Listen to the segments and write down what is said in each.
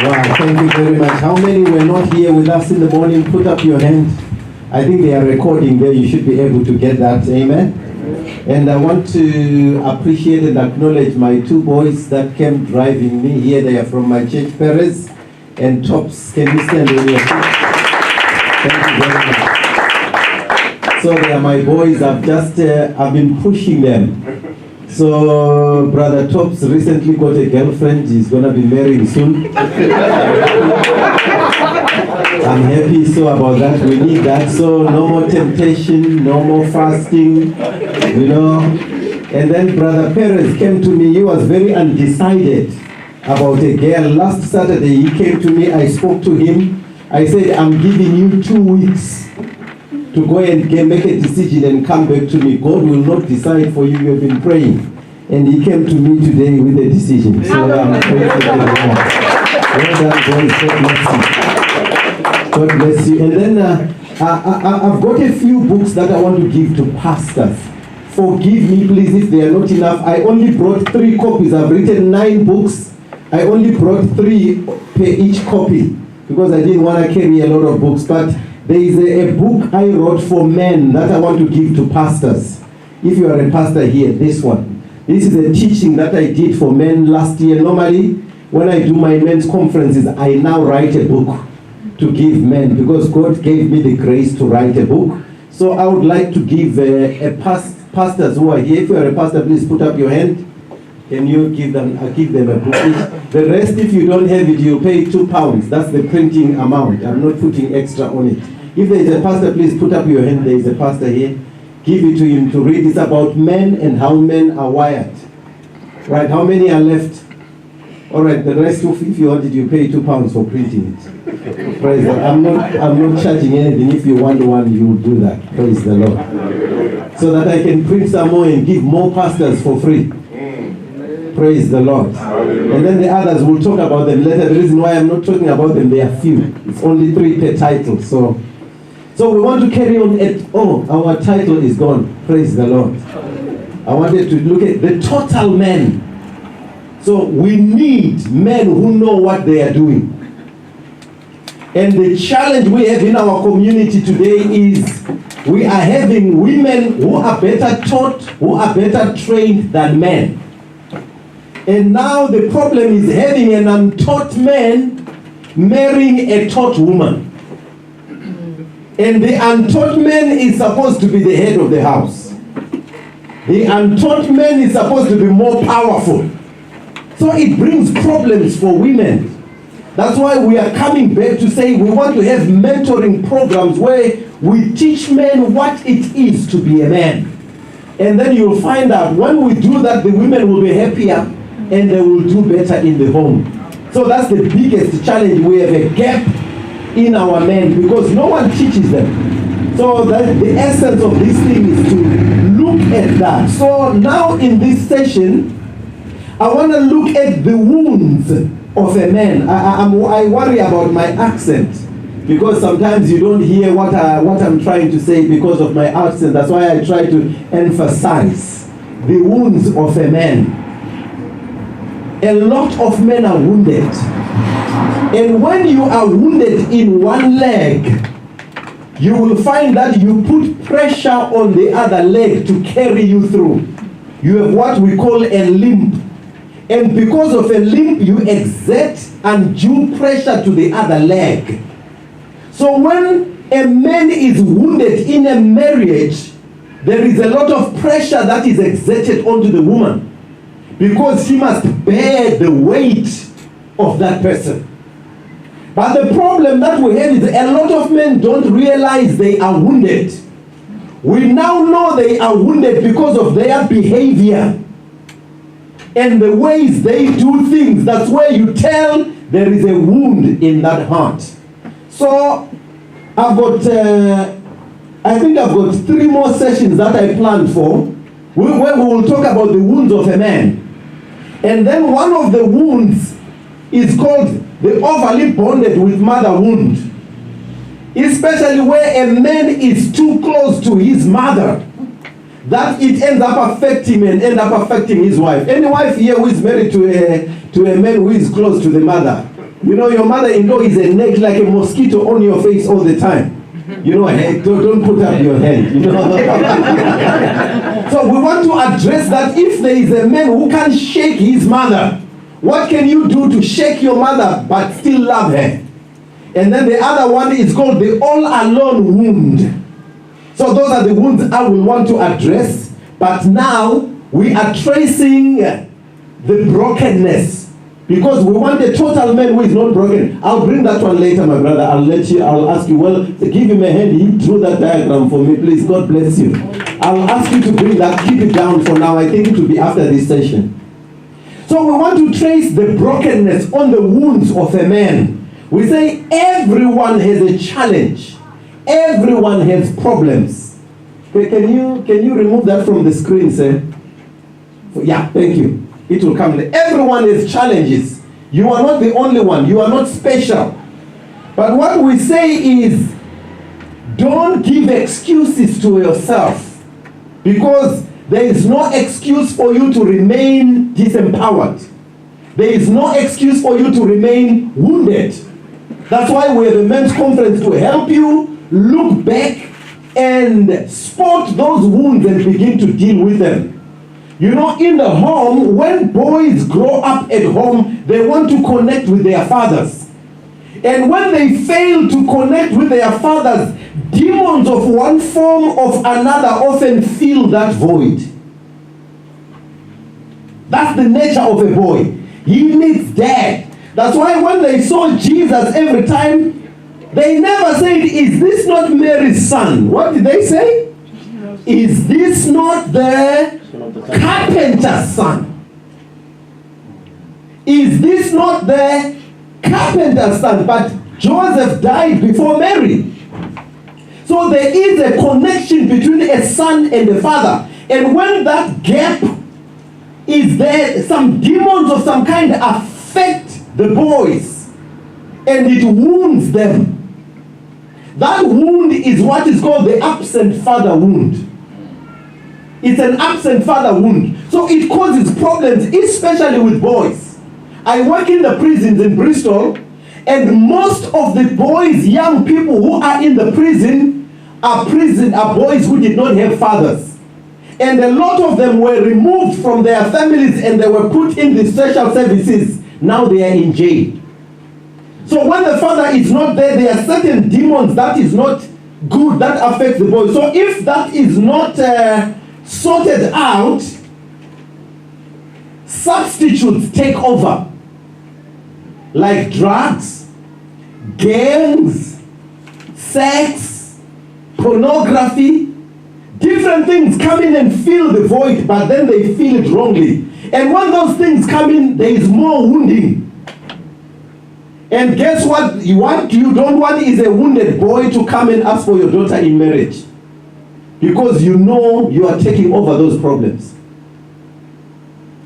Wow, thank you very much. How many were not here with us in the morning? Put up your hand. I think they are recording there. You should be able to get that. Amen. And I want to appreciate and acknowledge my two boys that came driving me here. They are from my church, Perez and Tops. Can you stand on your feet? Thank you very much. So they are my boys. I've been pushing them. So Brother Tops recently got a girlfriend. He's gonna be marrying soon. I'm happy so about that. We need that. So no more temptation, no more fasting, you know. And then Brother Perez came to me. He was very undecided about a girl. Last Saturday he came to me. I spoke to him. I said, I'm giving you 2 weeks to go and make a decision and come back to me. God will not decide for you. You have been praying. And he came to me today with a decision. So I'm grateful to the Lord. Well done, boys. God bless you. God bless you. And then I've got a few books that I want to give to pastors. Forgive me, please, if they are not enough. I only brought 3 copies. I've written 9 books. I only brought 3 per each copy because I didn't want to carry a lot of books. But there is a book I wrote for men that I want to give to pastors. If you are a pastor here, this one. This is a teaching that I did for men last year. Normally, when I do my men's conferences, I now write a book to give men because God gave me the grace to write a book. So I would like to give pastors who are here. If you are a pastor, please put up your hand. Can you give them? I'll give them a book each. The rest, if you don't have it, you pay £2. That's the printing amount. I'm not putting extra on it. If there is a pastor, please put up your hand. There is a pastor here. Give it to him to read. It's about men and how men are wired. Right? How many are left? All right. The rest, if you wanted, you pay £2 for printing it. Praise the Lord. I'm not charging anything. If you want one, you will do that. Praise the Lord. So that I can print some more and give more pastors for free. Praise the Lord. And then the others, will talk about them later. The reason why I'm not talking about them, they are few. It's only 3 per title. So we want to carry on our title is gone. Praise the Lord. I wanted to look at the total man. So we need men who know what they are doing. And the challenge we have in our community today is we are having women who are better taught, who are better trained than men. And now the problem is having an untaught man marrying a taught woman. And the untaught man is supposed to be the head of the house. The untaught man is supposed to be more powerful. So it brings problems for women. That's why we are coming back to say we want to have mentoring programs where we teach men what it is to be a man. And then you'll find out when we do that, the women will be happier and they will do better in the home. So that's the biggest challenge. We have a gap in our men because no one teaches them. So the essence of this thing is to look at that. So now in this session, I want to look at the wounds of a man. I worry about my accent because sometimes you don't hear what I'm trying to say because of my accent. That's why I try to emphasize the wounds of a man. A lot of men are wounded. And when you are wounded in one leg, you will find that you put pressure on the other leg to carry you through. You have what we call a limp. And because of a limp, you exert undue pressure to the other leg. So when a man is wounded in a marriage, there is a lot of pressure that is exerted onto the woman because he must bear the weight of that person. But the problem that we have is a lot of men don't realize they are wounded. We now know they are wounded because of their behavior and the ways they do things. That's where you tell there is a wound in that heart. So I think I've got 3 more sessions that I planned for where we will talk about the wounds of a man. And then one of the wounds is called the overly bonded with mother wound. Especially where a man is too close to his mother, that it ends up affecting him and end up affecting his wife. Any wife here who is married to a man who is close to the mother, You know, your mother-in-law is a net like a mosquito on your face all the time. You know, hey, don't put up your hand. You know? So we want to address that. If there is a man who can shake his mother, what can you do to shake your mother but still love her? And then the other one is called the all-alone wound. So those are the wounds I will want to address. But now we are tracing the brokenness, because we want a total man who is not broken. I'll bring that one later, my brother. I'll ask you, well, give him a hand. He drew that diagram for me, please. God bless you. I'll ask you to bring that, keep it down for now. I think it will be after this session. So we want to trace the brokenness on the wounds of a man. We say everyone has a challenge. Everyone has problems. Can you remove that from the screen, sir? Yeah, thank you. It will come. Everyone has challenges. You are not the only one. You are not special. But what we say is, don't give excuses to yourself, because there is no excuse for you to remain disempowered. There is no excuse for you to remain wounded. That's why we have a men's conference to help you look back and spot those wounds and begin to deal with them. You know, in the home, when boys grow up at home, they want to connect with their fathers. And when they fail to connect with their fathers, demons of one form or another often fill that void. That's the nature of a boy. He needs dad. That's why when they saw Jesus every time, they never said, "Is this not Mary's son?" What did they say? "Is this not the carpenter's son? Is this not the carpenter's son?" But Joseph died before Mary. So there is a connection between a son and a father. And when that gap is there, some demons of some kind affect the boys and it wounds them. That wound is what is called the absent father wound. It's an absent father wound. So it causes problems, especially with boys. I work in the prisons in Bristol, and most of the boys, young people who are in the prison are boys who did not have fathers. And a lot of them were removed from their families and they were put in the social services. Now they are in jail. So when the father is not there, there are certain demons that is not good that affect the boy. So if that is not sorted out, substitutes take over, like drugs, gangs, sex, pornography. Different things come in and fill the void, but then they fill it wrongly. And when those things come in, there is more wounding. And guess what? You don't want is a wounded boy to come and ask for your daughter in marriage, because you know you are taking over those problems.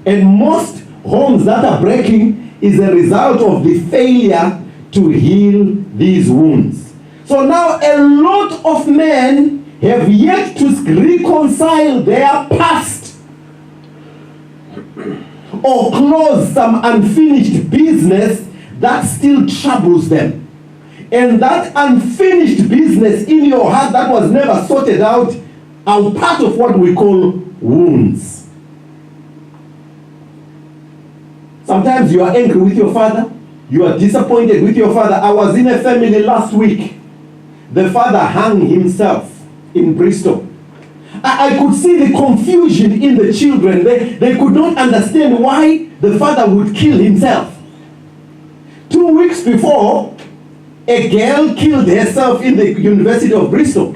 And most homes that are breaking is a result of the failure to heal these wounds. So now a lot of men have yet to reconcile their past or close some unfinished business that still troubles them. And that unfinished business in your heart that was never sorted out are part of what we call wounds. Sometimes you are angry with your father. You are disappointed with your father. I was in a family last week. The father hung himself in Bristol. I could see the confusion in the children. They could not understand why the father would kill himself. 2 weeks before, a girl killed herself in the University of Bristol.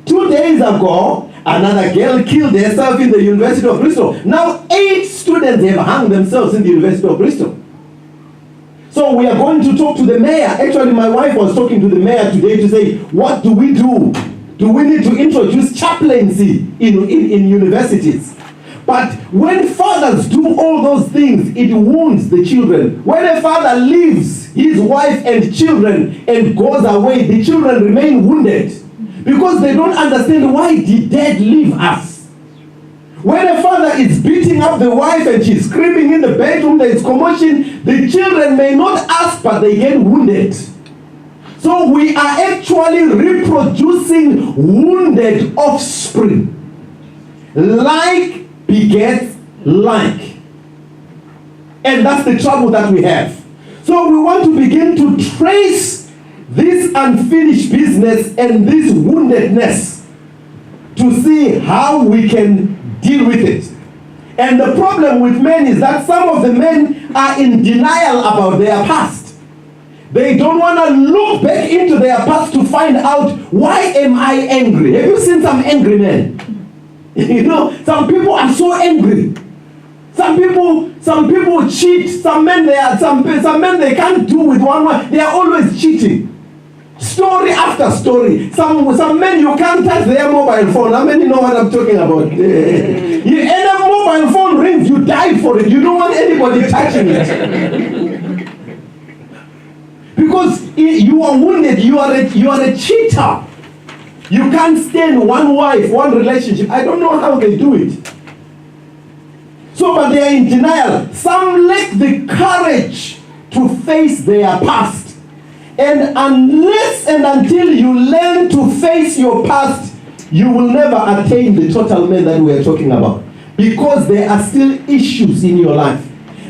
2 days ago, another girl killed herself in the University of Bristol. Now 8 students have hung themselves in the University of Bristol. So we are going to talk to the mayor. Actually, my wife was talking to the mayor today to say, what do we do? Do we need to introduce chaplaincy in universities? But when fathers do all those things, it wounds the children. When a father leaves his wife and children and goes away, the children remain wounded because they don't understand, why did dad leave us? When a father is beating up the wife and she's screaming in the bedroom, there is commotion, the children may not ask, but they get wounded. So we are actually reproducing wounded offspring. Like begets like. And that's the trouble that we have. So we want to begin to trace this unfinished business and this woundedness to see how we can deal with it. And the problem with men is that some of the men are in denial about their past. They don't want to look back into their past to find out, why am I angry? Have you seen some angry men? You know, some people are so angry. Some people cheat. Some men they can't do with one. They are always cheating. Story after story. Some men, you can't touch their mobile phone. How many know what I'm talking about? And a mobile phone rings, you die for it. You don't want anybody touching it. Because you are wounded, you are a cheater. You can't stand one wife, one relationship. I don't know how they do it. So, but they are in denial. Some lack the courage to face their past. And unless and until you learn to face your past, you will never attain the total man that we are talking about. Because there are still issues in your life.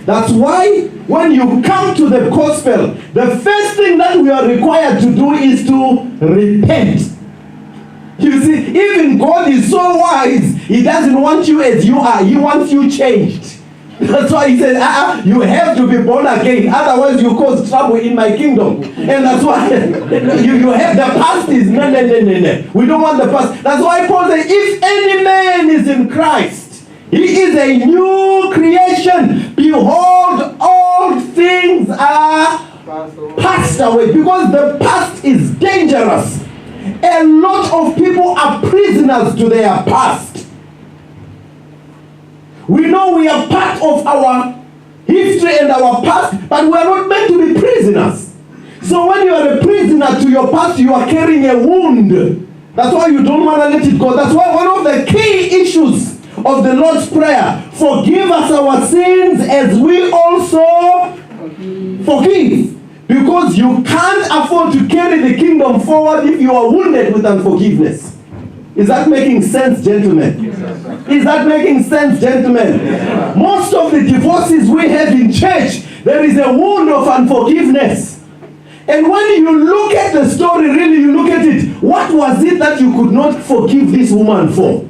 That's why when you come to the gospel, the first thing that we are required to do is to repent. You see, even God is so wise, He doesn't want you as you are. He wants you changed. That's why He said, you have to be born again. Otherwise you cause trouble in my kingdom. And that's why you have the past is no. We don't want the past. That's why Paul said, if any man is in Christ, he is a new creation. Behold, all things are passed away. Because the past is dangerous. A lot of people are prisoners to their past. We know we are part of our history and our past, but we are not meant to be prisoners. So when you are a prisoner to your past, you are carrying a wound. That's why you don't want to let it go. That's why one of the key issues of the Lord's Prayer, forgive us our sins as we also forgive. Because you can't afford to carry the kingdom forward if you are wounded with unforgiveness. Is that making sense, gentlemen? Yes, is that making sense, gentlemen? Yes, most of the divorces we have in church, there is a wound of unforgiveness. And when you look at the story, really you look at it, what was it that you could not forgive this woman for?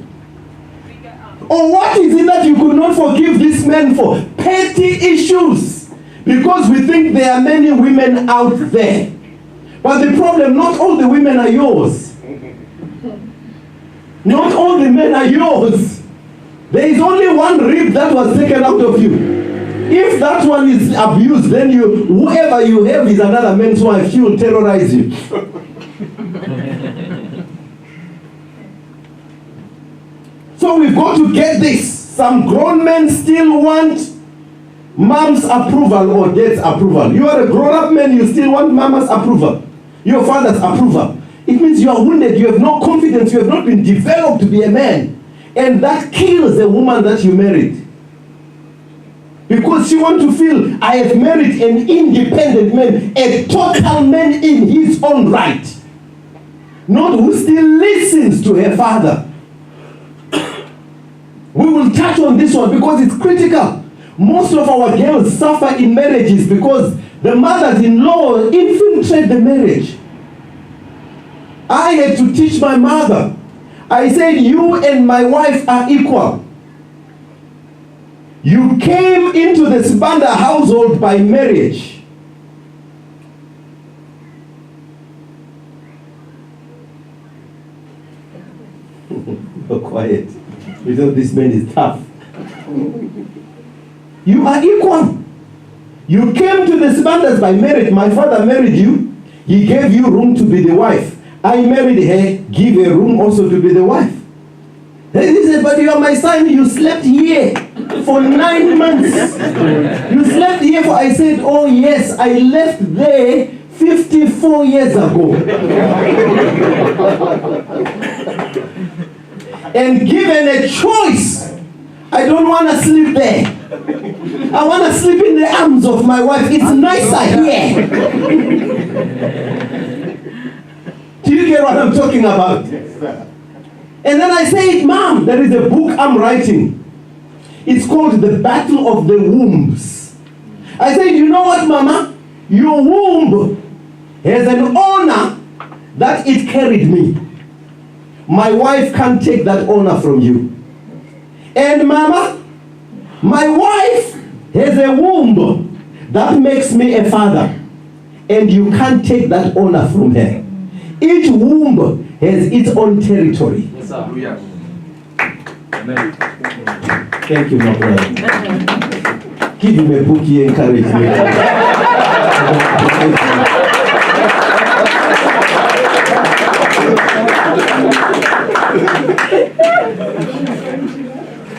Or what is it that you could not forgive this man for? Petty issues. Because we think there are many women out there. But the problem, not all the women are yours. Not all the men are yours. There is only one rib that was taken out of you. If that one is abused, then whoever you have is another man's wife. She will terrorize you. So we've got to get this. Some grown men still want mom's approval or dad's approval. You are a grown-up man, you still want mama's approval. Your father's approval. It means you are wounded, you have no confidence, you have not been developed to be a man. And that kills the woman that you married. Because she wants to feel, I have married an independent man, a total man in his own right. Not who still listens to her father. We will touch on this one because it's critical. Most of our girls suffer in marriages because the mothers-in-law infiltrate the marriage. I had to teach my mother. I said, you and my wife are equal. You came into the Sibanda household by marriage. Go quiet. You know this man is tough. You are equal. You came to the Sibandas by marriage. My father married you. He gave you room to be the wife. I married her, give her room also to be the wife. Then he said, but you are my son, you slept here for 9 months. You slept here for, I said, oh yes, I left there 54 years ago. And given a choice I don't want to sleep there. I want to sleep in the arms of my wife. It's nicer here. Do you get what I'm talking about? And then I said, Mom, there is a book I'm writing. It's called The Battle of the Wombs. I said, you know what, Mama? Your womb has an honor that it carried me. My wife can't take that honor from you. And Mama, my wife has a womb that makes me a father. And you can't take that honor from her. Each womb has its own territory. Yes, sir. Amen. Thank you, my brother. Give him a book, he encouraged me.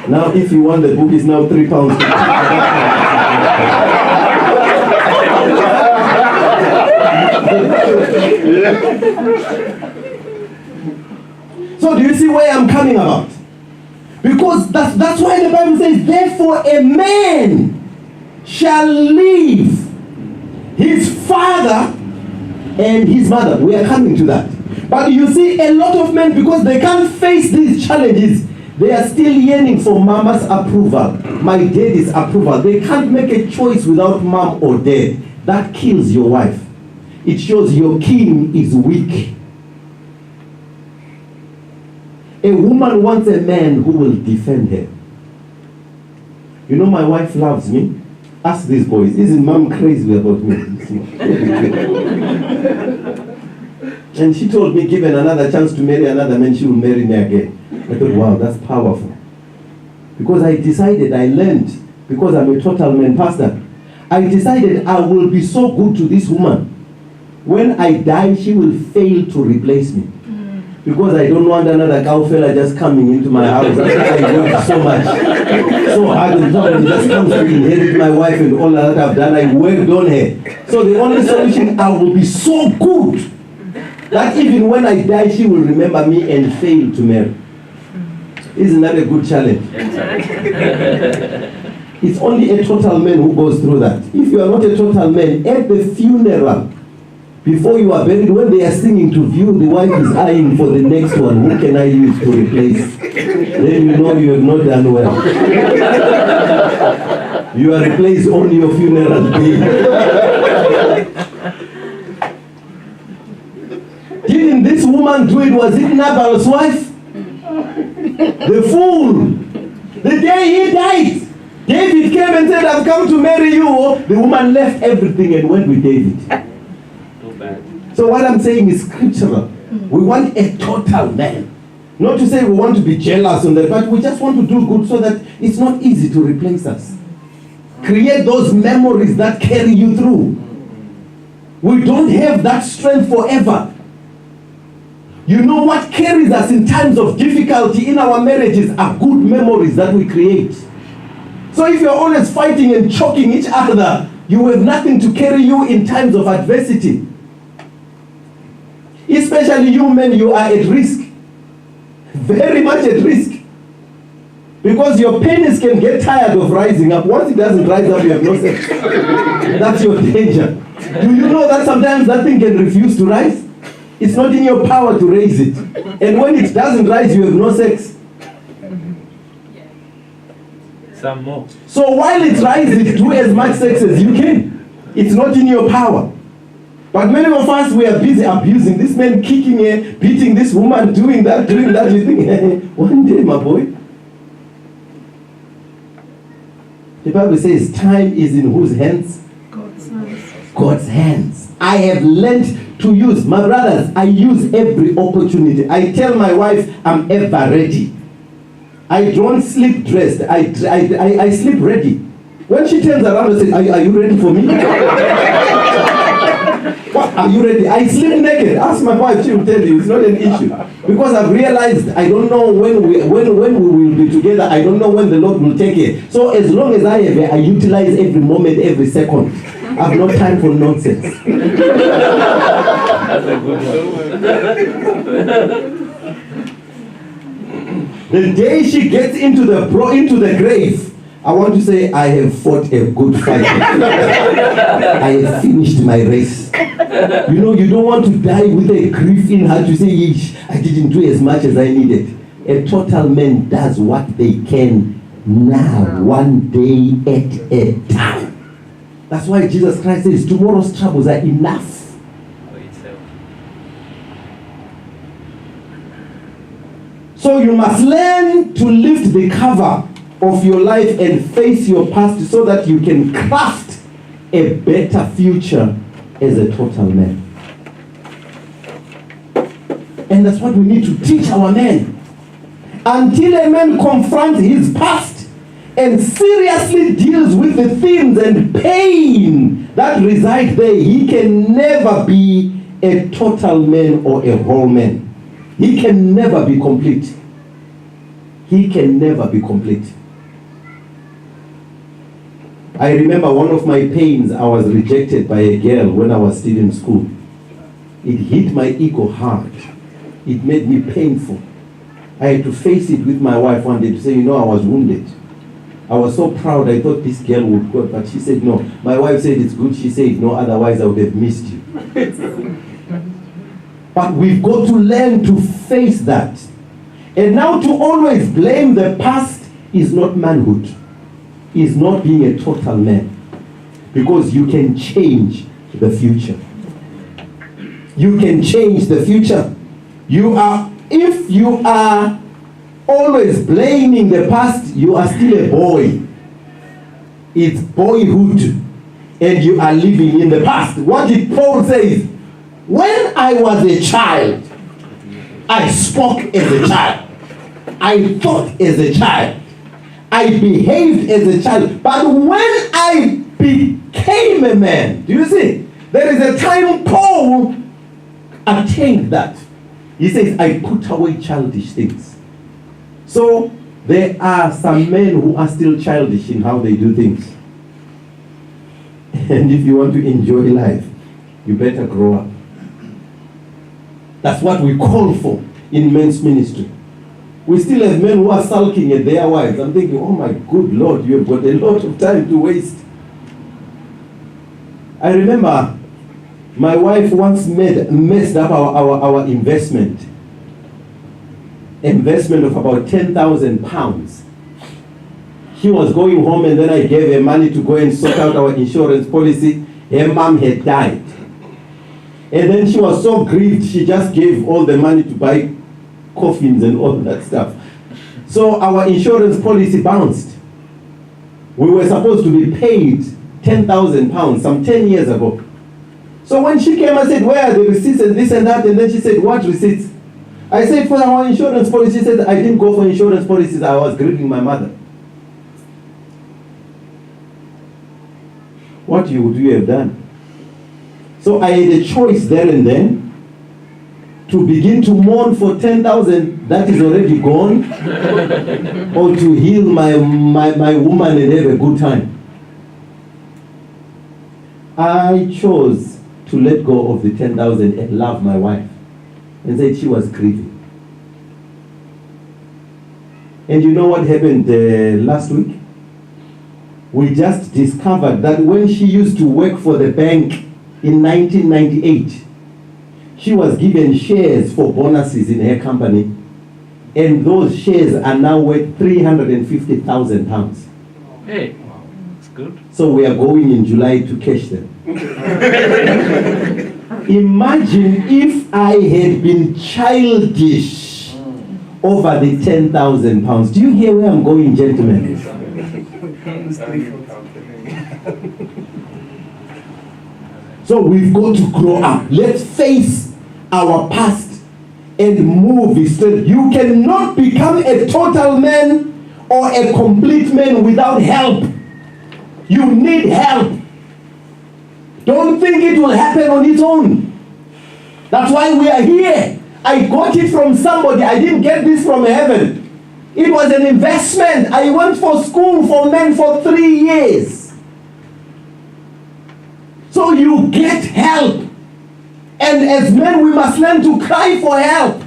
Now, if you want the book, it's now £3. So do you see where I'm coming about? Because that's why the Bible says, therefore a man shall leave his father and his mother. We are coming to that. But you see, a lot of men, because they can't face these challenges, they are still yearning for mama's approval, my daddy's approval. They can't make a choice without mom or dad. That kills your wife. It shows your king is weak. A woman wants a man who will defend her. You know, my wife loves me. Ask these boys, isn't mom crazy about me? And she told me, given another chance to marry another man, she will marry me again. I thought, wow, that's powerful. Because I decided, I learned, because I'm a total man pastor, I decided I will be so good to this woman. When I die, she will fail to replace me. Because I don't want another cow fella just coming into my house. I worked so much, so hard, and somebody just comes to inherit my wife and all that I've done. I worked on her. So the only solution, I will be so good that even when I die, she will remember me and fail to marry. Isn't that a good challenge? It's only a total man who goes through that. If you are not a total man, at the funeral, before you are buried, when they are singing to view, the wife is eyeing for the next one. Who can I use to replace? Then you know you have not done well. You are replaced on your funeral day. Didn't this woman do it? Was it Nabal's wife? The fool. The day he died, David came and said, I've come to marry you. The woman left everything and went with David. So what I'm saying is scriptural. We want a total man. Not to say we want to be jealous on that, but we just want to do good so that it's not easy to replace us. Create those memories that carry you through. We don't have that strength forever. You know what carries us in times of difficulty in our marriages are good memories that we create. So if you're always fighting and choking each other, you have nothing to carry you in times of adversity. Especially you men, you are at risk. Very much at risk. Because your penis can get tired of rising up. Once it doesn't rise up, you have no sex. That's your danger. Do you know that sometimes that thing can refuse to rise? It's not in your power to raise it. And when it doesn't rise, you have no sex. Some more. So while it rises, do as much sex as you can. It's not in your power. But many of us, we are busy abusing this man, kicking her, beating this woman, doing that. You think, hey, one day, my boy. The Bible says time is in whose hands? God's hands. God's hands. I have learned to use. My brothers, I use every opportunity. I tell my wife I'm ever ready. I don't sleep dressed. I sleep ready. When she turns around and says, are you ready for me? What, are you ready? I sleep naked. Ask my wife, she will tell you. It's not an issue. Because I've realized I don't know when we will be together. I don't know when the Lord will take it. So as long as I have it, I utilize every moment, every second. I have no time for nonsense. That's a good one. The day she gets into the grave, I want to say, I have fought a good fight. I have finished my race. You know, you don't want to die with a grief in her to say, "Yeesh, I didn't do as much as I needed." A total man does what they can now, one day at a time. That's why Jesus Christ says, tomorrow's troubles are enough. For itself. So you must learn to lift the cover of your life and face your past so that you can craft a better future as a total man. And that's what we need to teach our men. Until a man confronts his past and seriously deals with the things and pain that reside there, he can never be a total man or a whole man. He can never be complete. He can never be complete. I remember one of my pains, I was rejected by a girl when I was still in school. It hit my ego hard. It made me painful. I had to face it with my wife one day to say, you know, I was wounded. I was so proud, I thought this girl would go, but she said no. My wife said it's good, she said no, otherwise I would have missed you. But we've got to learn to face that. And now to always blame the past is not manhood. Is not being a total man. Because you can change the future. You can change the future. If you are always blaming the past, you are still a boy. It's boyhood. And you are living in the past. What did Paul say? When I was a child, I spoke as a child. I thought as a child. I behaved as a child. But when I became a man, do you see? There is a time Paul attained that. He says, I put away childish things. So there are some men who are still childish in how they do things. And if you want to enjoy life, you better grow up. That's what we call for in men's ministry. We still have men who are sulking at their wives. I'm thinking, oh my good Lord, you have got a lot of time to waste. I remember my wife once messed up our investment. Investment of about 10,000 pounds. She was going home and then I gave her money to go and sort out our insurance policy. Her mom had died. And then she was so grieved, she just gave all the money to buy coffins and all that stuff. So our insurance policy bounced. We were supposed to be paid 10,000 pounds some 10 years ago. So when she came, I said, where are the receipts and this and that? And then she said, what receipts? I said, for our insurance policy. She said, I didn't go for insurance policies. I was grieving my mother. What would you have done? So I had a choice there and then to begin to mourn for 10,000 that is already gone, or to heal my woman and have a good time. I chose to let go of the 10,000 and love my wife, and said she was grieving. And you know what happened last week? We just discovered that when she used to work for the bank in 1998, she was given shares for bonuses in her company, and those shares are now worth 350,000 pounds. Hey, that's good. So we are going in July to cash them. Imagine if I had been childish over the 10,000 pounds. Do you hear where I'm going, gentlemen? So we've got to grow up. Let's face our past and move instead. You cannot become a total man or a complete man without help. You need help. Don't think it will happen on its own. That's why we are here. I got it from somebody. I didn't get this from heaven. It was an investment. I went for school for men for 3 years. So you get help. And as men, we must learn to cry for help.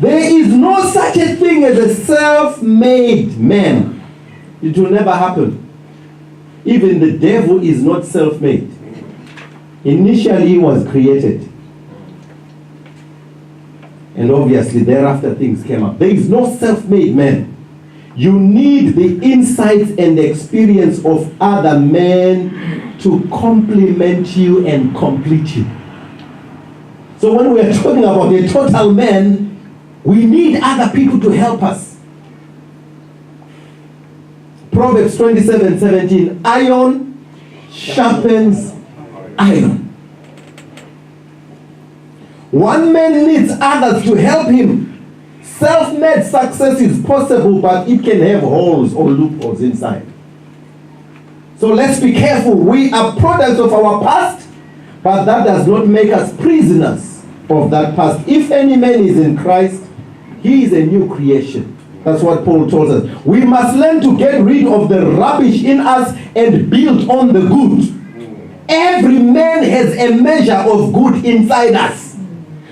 There is no such a thing as a self-made man. It will never happen. Even the devil is not self-made. Initially, he was created. And obviously, thereafter, things came up. There is no self-made man. You need the insights and experience of other men to complement you and complete you. So when we are talking about a total man, we need other people to help us. Proverbs 27:17, iron sharpens iron. One man needs others to help him. Self-made success is possible, but it can have holes or loopholes inside. So let's be careful. We are products of our past, but that does not make us prisoners of that past. If any man is in Christ, he is a new creation. That's what Paul tells us. We must learn to get rid of the rubbish in us and build on the good. Every man has a measure of good inside us.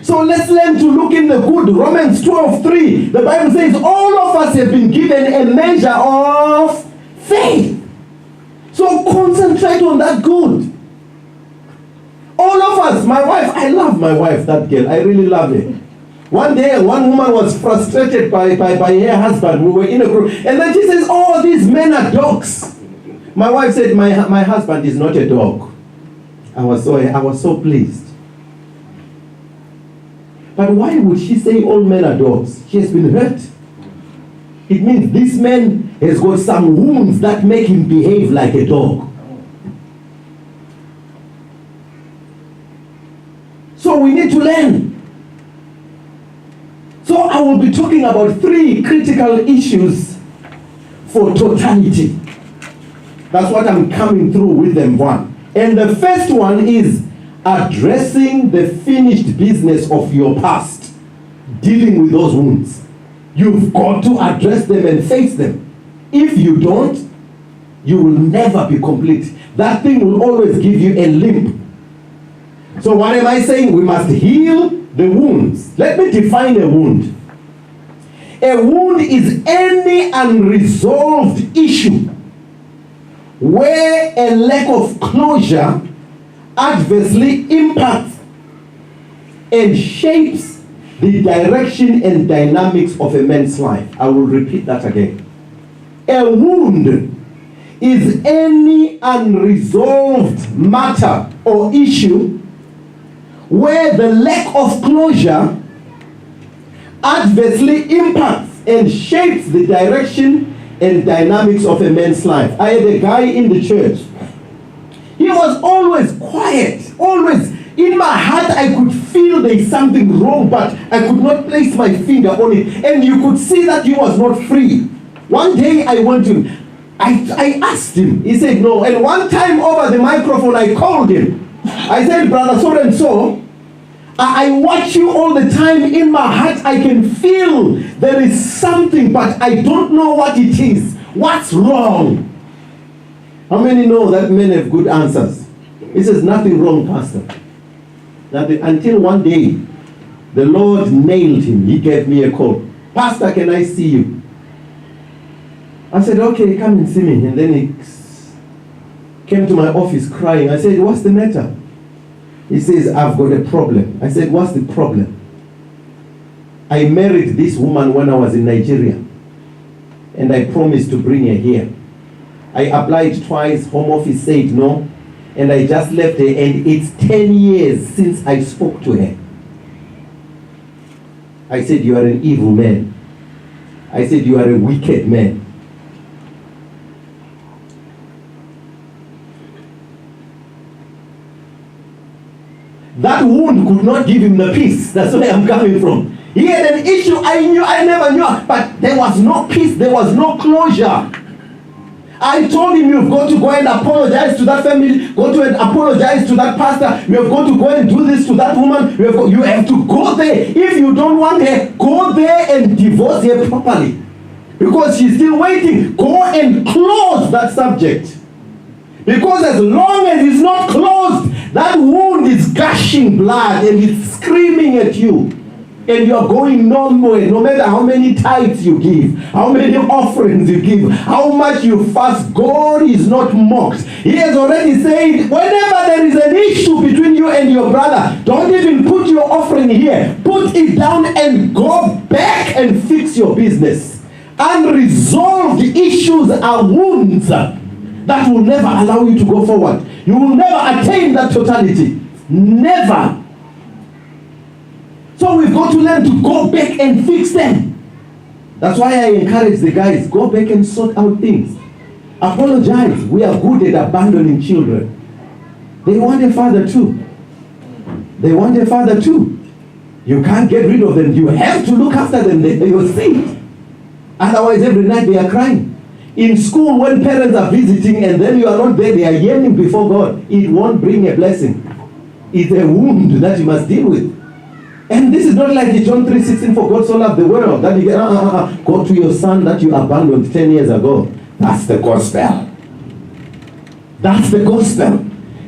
So let's learn to look in the good. Romans 12:3. The Bible says all of us have been given a measure of faith. So concentrate on that good. All of us, my wife, I love my wife, that girl. I really love her. One day, one woman was frustrated by her husband. We were in a group. And then she says, oh, these men are dogs. My wife said, my husband is not a dog. I was so pleased. But why would she say all men are dogs? She has been hurt. It means this man has got some wounds that make him behave like a dog. So we need to learn. So I will be talking about 3 critical issues for totality. That's what I'm coming through with them one. And the first one is addressing the finished business of your past. Dealing with those wounds. You've got to address them and face them. If you don't, you will never be complete. That thing will always give you a limp. So what am I saying? We must heal the wounds. Let me define a wound. A wound is any unresolved issue where a lack of closure adversely impacts and shapes the direction and dynamics of a man's life. I will repeat that again. A wound is any unresolved matter or issue where the lack of closure adversely impacts and shapes the direction and dynamics of a man's life. I had a guy in the church. He was always quiet, always. In my heart, I could feel there is something wrong, but I could not place my finger on it. And you could see that he was not free. One day I went to him. I asked him. He said no. And one time over the microphone, I called him. I said, brother so and so, I watch you all the time. In my heart, I can feel there is something, but I don't know what it is. What's wrong? How many know that men have good answers? He says, nothing wrong, Pastor. Nothing. Until one day, the Lord nailed him. He gave me a call. Pastor, can I see you? I said, okay, come and see me. And then he came to my office crying. I said, what's the matter? He says, I've got a problem. I said, what's the problem? I married this woman when I was in Nigeria. And I promised to bring her here. I applied twice. Home Office said no. And I just left her. And it's 10 years since I spoke to her. I said, you are an evil man. I said, you are a wicked man. That wound could not give him the peace. That's where I'm coming from. He had an issue I never knew, but there was no peace, there was no closure. I told him, you've got to go and apologize to that family, go to and apologize to that pastor, you have got to go and do this to that woman, you have to go there. If you don't want her, go there and divorce her properly. Because she's still waiting. Go and close that subject. Because as long as it's not closed, that wound is gushing blood and it's screaming at you. and you are going nowhere, no matter how many tithes you give, how many offerings you give, how much you fast, God is not mocked. He has already said, whenever there is an issue between you and your brother, don't even put your offering here. Put it down and go back and fix your business. Unresolved issues are wounds that will never allow you to go forward. You will never attain that totality. Never. So we've got to learn to go back and fix them. That's why I encourage the guys, go back and sort out things. Apologize. We are good at abandoning children. They want a father too. They want a father too. You can't get rid of them. You have to look after them. They will see it. Otherwise, every night they are crying. In school, when parents are visiting and then you are not there, they are yearning before God. It won't bring a blessing. It's a wound that you must deal with. And this is not like John 3:16, for God so loved the world that you get, go to your son that you abandoned 10 years ago. That's the gospel. That's the gospel.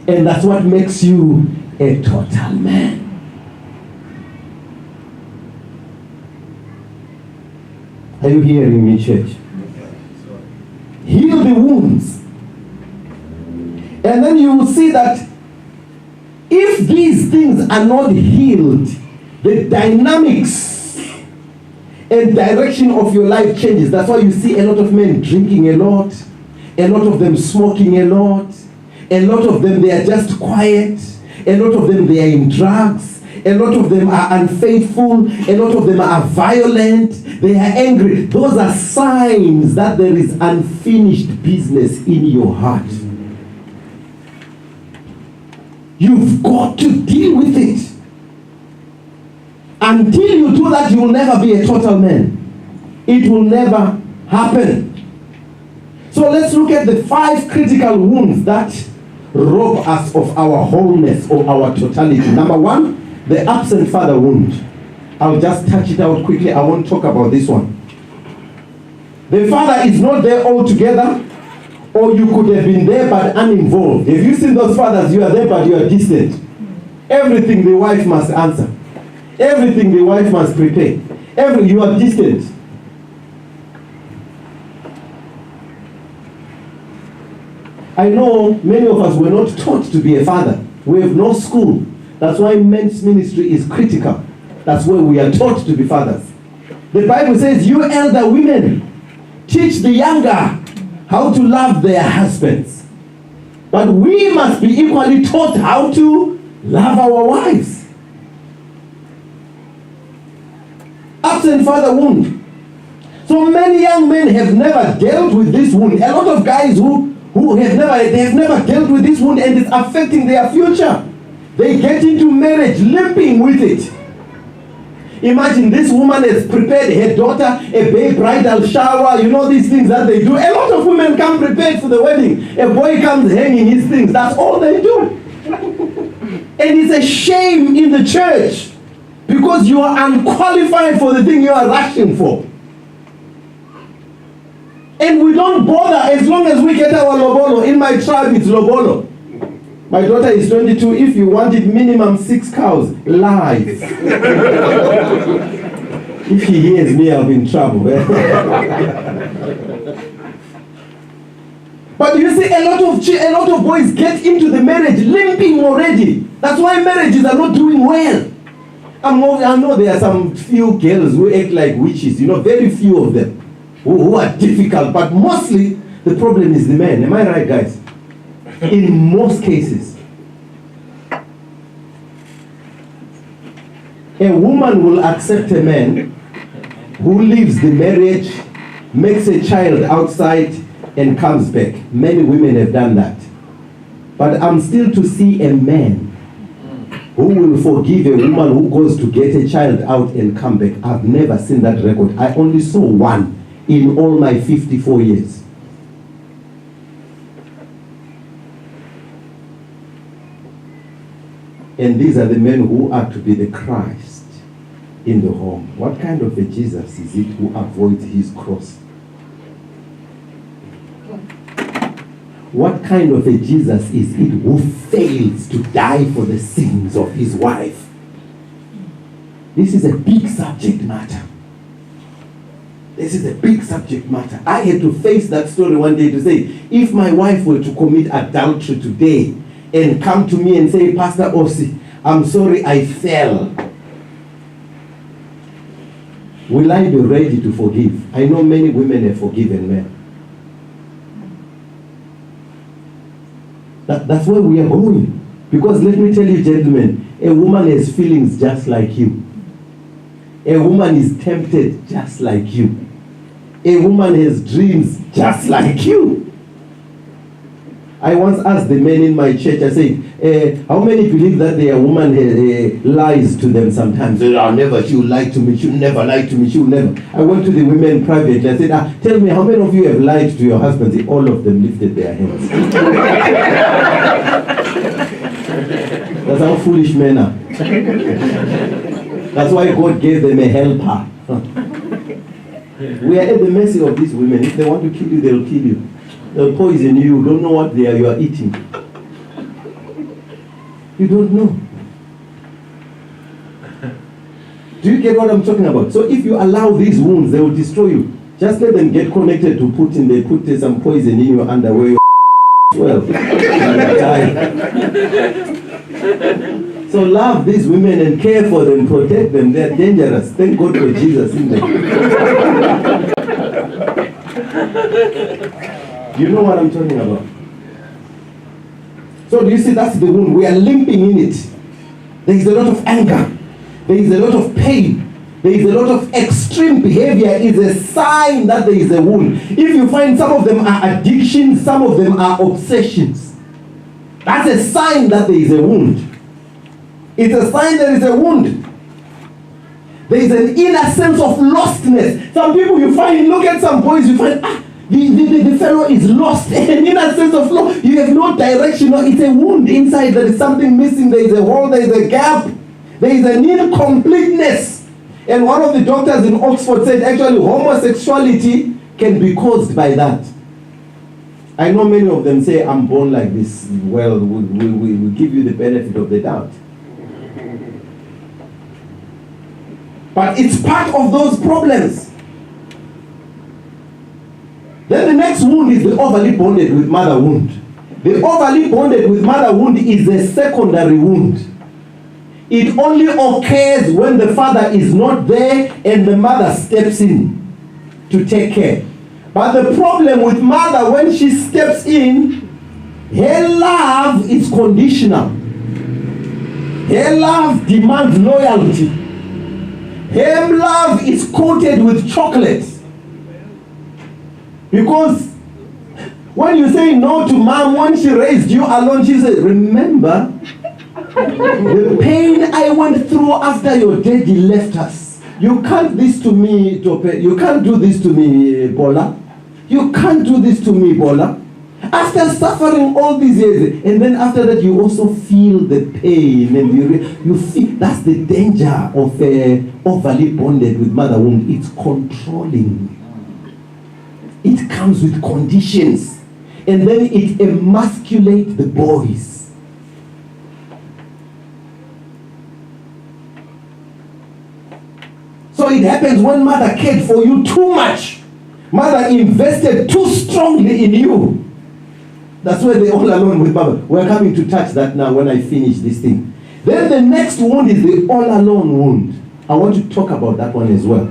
And that's what makes you a total man. Are you hearing me, church? Heal the wounds. And then you will see that if these things are not healed, the dynamics and direction of your life changes. That's why you see a lot of men drinking a lot of them smoking a lot of them they are just quiet, a lot of them they are in drugs, a lot of them are unfaithful, a lot of them are violent, they are angry. Those are signs that there is unfinished business in your heart. You've got to deal with it. Until you do that, you will never be a total man. It will never happen. So let's look at the 5 critical wounds that rob us of our wholeness or our totality. Number 1, the absent father wound. I'll just touch it out quickly. I won't talk about this one. The father is not there altogether, or you could have been there but uninvolved. Have you seen those fathers? You are there but you are distant. Everything the wife must answer. Everything the wife must prepare. You are distant. I know many of us were not taught to be a father. We have no school. That's why men's ministry is critical. That's where we are taught to be fathers. The Bible says, you elder women, teach the younger how to love their husbands. But we must be equally taught how to love our wives. Absent father wound. So many young men have never dealt with this wound. A lot of guys who have never dealt with this wound, and it's affecting their future. They get into marriage limping with it. Imagine this woman has prepared her daughter a bridal shower, these things that they do. A lot of women come prepared for the wedding. A boy comes hanging his things. That's all they do. And it's a shame in the church because you are unqualified for the thing you are rushing for. And we don't bother as long as we get our lobolo. In my tribe, it's lobolo. My daughter is 22. If you wanted minimum 6 cows, lies. If he hears me, I'll be in trouble. But you see, a lot of boys get into the marriage limping already. That's why marriages are not doing well. I know there are some few girls who act like witches. Very few of them who are difficult. But mostly, the problem is the men. Am I right, guys? In most cases. A woman will accept a man who leaves the marriage, makes a child outside, and comes back. Many women have done that. But I'm still to see a man who will forgive a woman who goes to get a child out and come back. I've never seen that record. I only saw one in all my 54 years. And these are the men who are to be the Christ in the home. What kind of a Jesus is it who avoids his cross? What kind of a Jesus is it who fails to die for the sins of his wife? This is a big subject matter. This is a big subject matter. I had to face that story one day to say, if my wife were to commit adultery today and come to me and say, Pastor Osi, I'm sorry I fell, will I be ready to forgive? I know many women have forgiven men. That's where we are going. Because let me tell you, gentlemen, a woman has feelings just like you. A woman is tempted just like you. A woman has dreams just like you. I once asked the men in my church, I said, how many believe that their woman lies to them sometimes? They say, oh, never, she'll lie to me, she'll never lie to me, she'll never. I went to the women privately, I said, tell me, how many of you have lied to your husbands? All of them lifted their hands. That's how foolish men are. That's why God gave them a helper. We are at the mercy of these women. If they want to kill you, they'll kill you. They'll poison you. You don't know what you are eating. You don't know. Do you get what I'm talking about? So if you allow these wounds, they will destroy you. Just let them get connected to Putin. They put some poison in your underwear. Well, so love these women and care for them, protect them. They're dangerous. Thank God for Jesus in them. You know what I'm talking about? So do you see, that's the wound. We are limping in it. There is a lot of anger. There is a lot of pain. There is a lot of extreme behavior. Is a sign that there is a wound. If you find some of them are addictions, some of them are obsessions, that's a sign that there is a wound. It's a sign there is a wound. There is an inner sense of lostness. Some people you find, look at some boys, you find, the fellow is lost. An inner sense of loss. You have no direction. No, it's a wound inside. There is something missing. There is a hole. There is a gap. There is an incompleteness. And one of the doctors in Oxford said, actually, homosexuality can be caused by that. I know many of them say, I'm born like this. Well, we give you the benefit of the doubt. But it's part of those problems. Then the next wound is the overly bonded with mother wound. The overly bonded with mother wound is a secondary wound. It only occurs when the father is not there and the mother steps in to take care. But the problem with mother, when she steps in, her love is conditional. Her love demands loyalty. Her love is coated with chocolate. Because when you say no to mom, when she raised you alone, she said, remember the pain I went through after your daddy left us. You can't this to me, Tope. You can't do this to me, Bola. You can't do this to me, Bola. After suffering all these years, and then after that you also feel the pain, and you feel that's the danger of overly bonded with mother wound. It's controlling. It comes with conditions, and then it emasculates the boys. So it happens when mother cared for you too much. Mother invested too strongly in you. That's where they're all alone with Baba. We're coming to touch that now when I finish this thing. Then the next wound is the all alone wound. I want to talk about that one as well.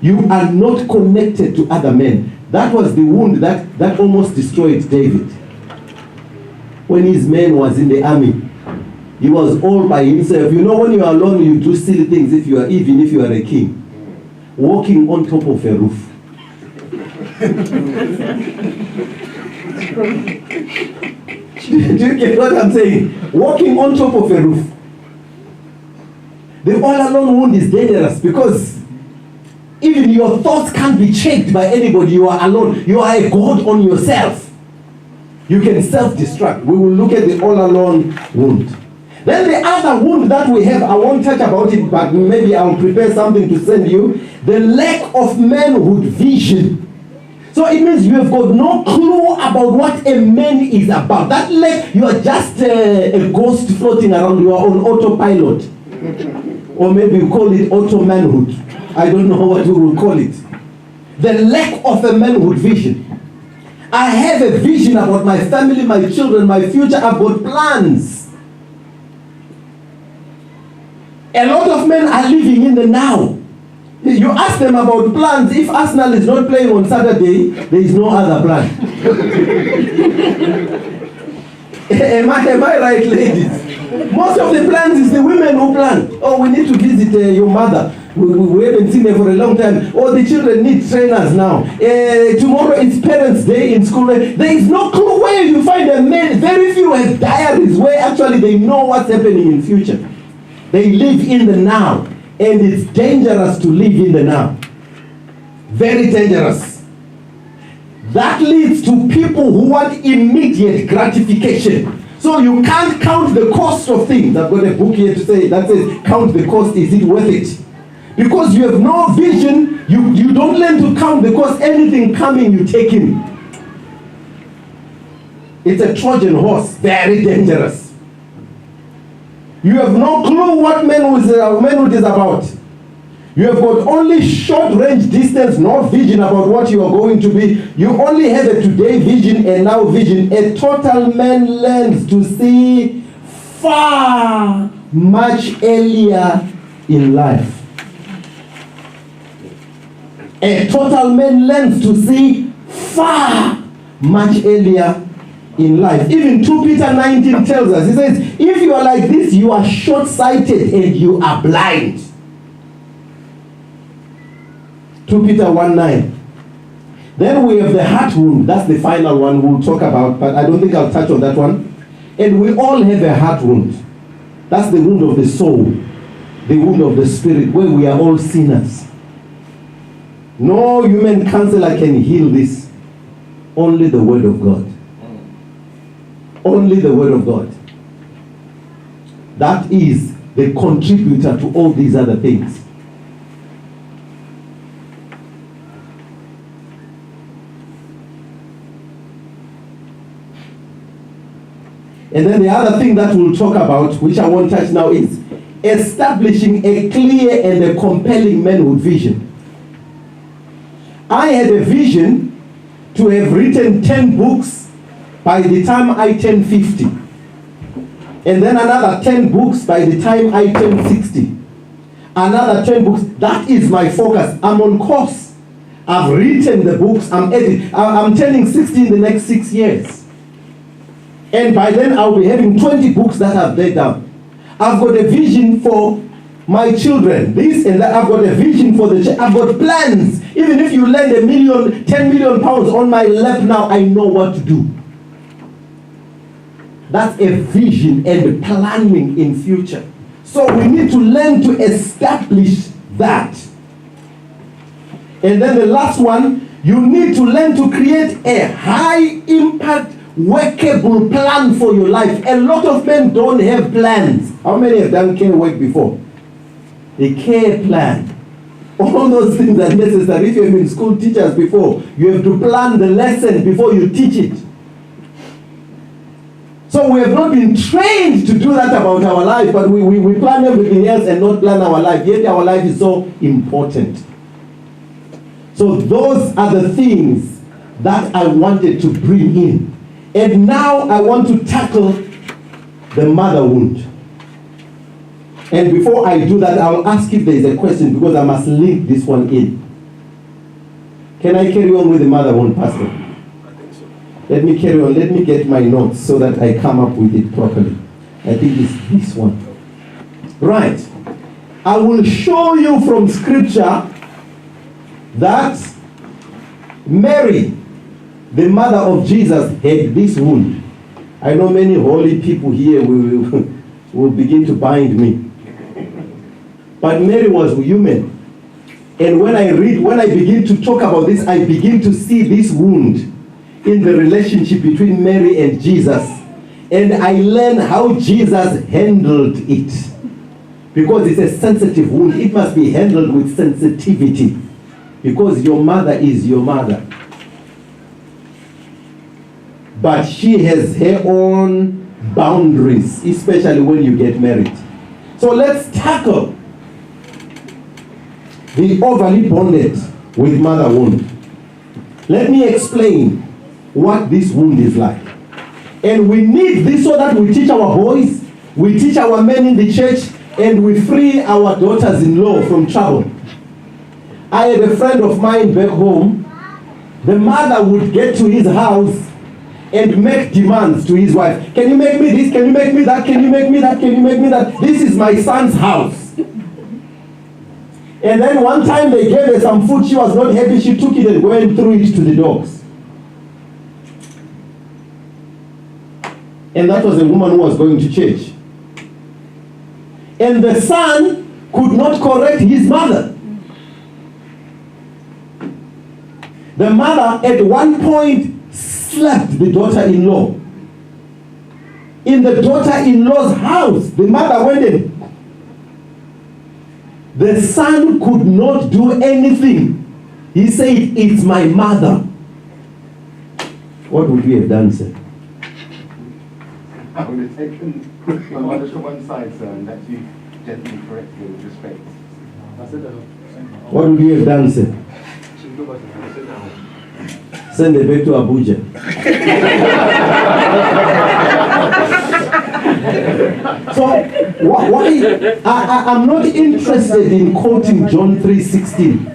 You are not connected to other men. That was the wound that almost destroyed David. When his man was in the army, he was all by himself. You know, when you are alone, you do silly things even if you are a king. Walking on top of a roof. Do you get what I'm saying? Walking on top of a roof. The all alone wound is dangerous because even your thoughts can't be checked by anybody. You are alone. You are a god on yourself. You can self-destruct. We will look at the all alone wound. Then the other wound that we have, I won't touch about it, but maybe I'll prepare something to send you. The lack of manhood vision. So it means you have got no clue about what a man is about. That lack, you are just a ghost floating around. You are on autopilot. Or maybe you call it auto-manhood. I don't know what we will call it. The lack of a manhood vision. I have a vision about my family, my children, my future. I've got plans. A lot of men are living in the now. You ask them about plans. If Arsenal is not playing on Saturday, there is no other plan. am I right, ladies? Most of the plans is the women who plan. Oh, we need to visit your mother. We haven't seen her for a long time. Oh, the children need trainers now. Tomorrow is Parents' Day in school. There is no clue where you find a man. Very few have diaries where actually they know what's happening in future. They live in the now. And it's dangerous to live in the now. Very dangerous. That leads to people who want immediate gratification. So you can't count the cost of things. I've got a book here to say that says, count the cost, is it worth it? Because you have no vision, you don't learn to count the cost. Anything coming, you take in. It's a Trojan horse, very dangerous. You have no clue what manhood is about. You have got only short-range distance, no vision about what you are going to be. You only have a today vision and now vision. A total man learns to see far, much earlier in life. A total man learns to see far, much earlier in life. Even 2 Peter 19 tells us, he says, if you are like this, you are short-sighted and you are blind. 2 Peter 1:9. Then we have the heart wound. That's the final one we'll talk about, but I don't think I'll touch on that one. And we all have a heart wound. That's the wound of the soul, the wound of the spirit, where we are all sinners. No human counselor can heal this. Only the Word of God. Only the Word of God. That is the contributor to all these other things. And then the other thing that we'll talk about, which I won't touch now, is establishing a clear and a compelling manhood vision. I had a vision to have written 10 books by the time I turned 50. And then another 10 books by the time I turned 60. Another 10 books. That is my focus. I'm on course. I've written the books. I'm turning 60 in the next 6 years. And by then I'll be having 20 books that I've laid down. I've got a vision for my children, this and that. I've got a vision for the I've got plans. Even if you lend $1 million, 10 million pounds on my lap now, I know what to do. That's a vision and planning in future. So we need to learn to establish that. And then the last one, you need to learn to create a high impact, workable plan for your life. A lot of men don't have plans. How many have done care work before? A care plan. All those things are necessary. If you've been school teachers before, you have to plan the lesson before you teach it. So we have not been trained to do that about our life, but we plan everything else and not plan our life. Yet our life is so important. So those are the things that I wanted to bring in. And now I want to tackle the mother wound. And before I do that, I'll ask if there is a question, because I must link this one in. Can I carry on with the mother wound, Pastor? Let me carry on. Let me get my notes so that I come up with it properly. I think it's this one. Right. I will show you from Scripture that Mary, the mother of Jesus, had this wound. I know many holy people here will begin to bind me. But Mary was human. And when I begin to talk about this, I begin to see this wound in the relationship between Mary and Jesus. And I learn how Jesus handled it. Because it's a sensitive wound. It must be handled with sensitivity. Because your mother is your mother. But she has her own boundaries, especially when you get married. So let's tackle the overly bonded with mother wound. Let me explain what this wound is like. And we need this so that we teach our boys, we teach our men in the church, and we free our daughters-in-law from trouble. I had a friend of mine back home. The mother would get to his house and make demands to his wife. Can you make me this? Can you make me that? Can you make me that? Can you make me that? This is my son's house. And then one time they gave her some food. She was not happy. She took it and went and threw it to the dogs. And that was a woman who was going to church. And the son could not correct his mother. The mother at one point slapped the daughter-in-law. In the daughter-in-law's house, the mother went in. The son could not do anything. He said, "It's my mother." What would you have done, sir? I would have taken my mother to one side, sir, and let you gently correct her with respect. What would you have done, sir? Send her back to Abuja. So why I'm not interested in quoting John 3:16.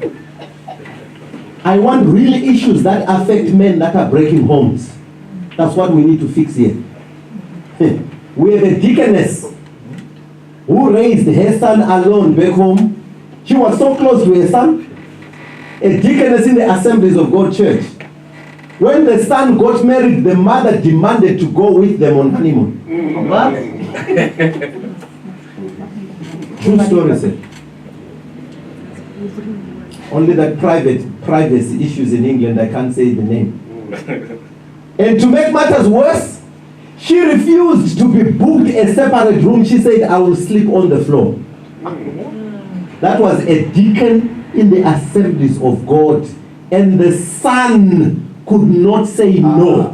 I want real issues that affect men that are breaking homes. That's what we need to fix here. We have a deaconess who raised her son alone back home. She was so close to her son. A deaconess in the Assemblies of God Church. When the son got married, the mother demanded to go with them on honeymoon. What? True story, sir. Only that privacy issues in England, I can't say the name. And to make matters worse, she refused to be booked a separate room. She said, "I will sleep on the floor." That was a deacon in the Assemblies of God. And the son could not say no.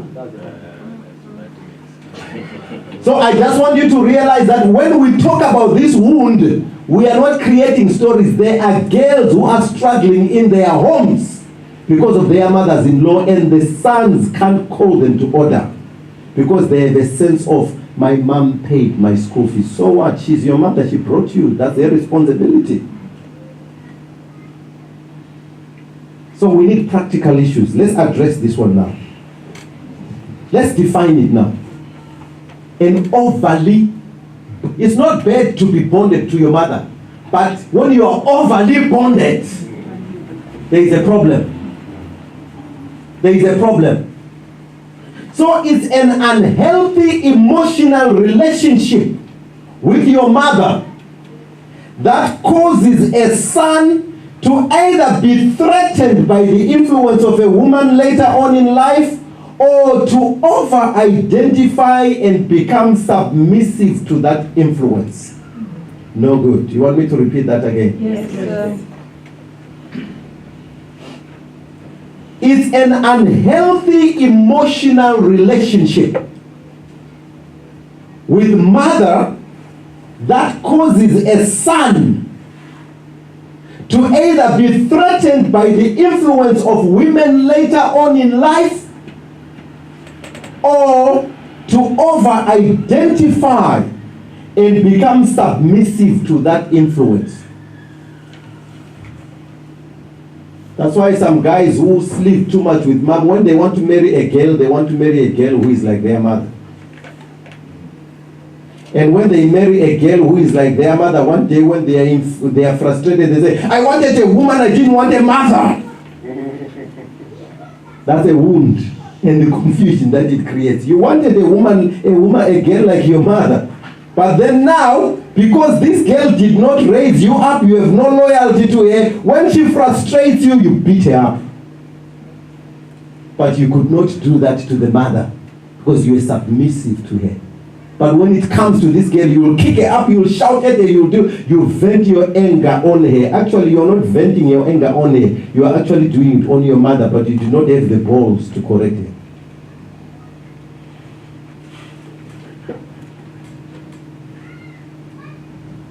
So I just want you to realize that when we talk about this wound, we are not creating stories. There are girls who are struggling in their homes because of their mothers-in-law, and the sons can't call them to order because they have a sense of, "My mom paid my school fees." So what? She's your mother. She brought you. That's their responsibility. So we need practical issues. Let's address this one now. Let's define it now. And overly, it's not bad to be bonded to your mother, but when you are overly bonded, there is a problem. There is a problem. So it's an unhealthy emotional relationship with your mother that causes a son to either be threatened by the influence of a woman later on in life, or to over-identify and become submissive to that influence. No good. You want me to repeat that again? Yes, sir. It's an unhealthy emotional relationship with mother that causes a son to either be threatened by the influence of women later on in life, or to over-identify and become submissive to that influence. That's why some guys who sleep too much with mom, when they want to marry a girl, they want to marry a girl who is like their mother. And when they marry a girl who is like their mother, one day when they are frustrated, they say, "I wanted a woman, I didn't want a mother." That's a wound and the confusion that it creates. You wanted a girl like your mother. But then now, because this girl did not raise you up, you have no loyalty to her. When she frustrates you, you beat her up. But you could not do that to the mother because you were submissive to her. But when it comes to this girl, you will kick her up, you will shout at her, you vent your anger on her. Actually, you are not venting your anger on her. You are actually doing it on your mother, but you do not have the balls to correct her.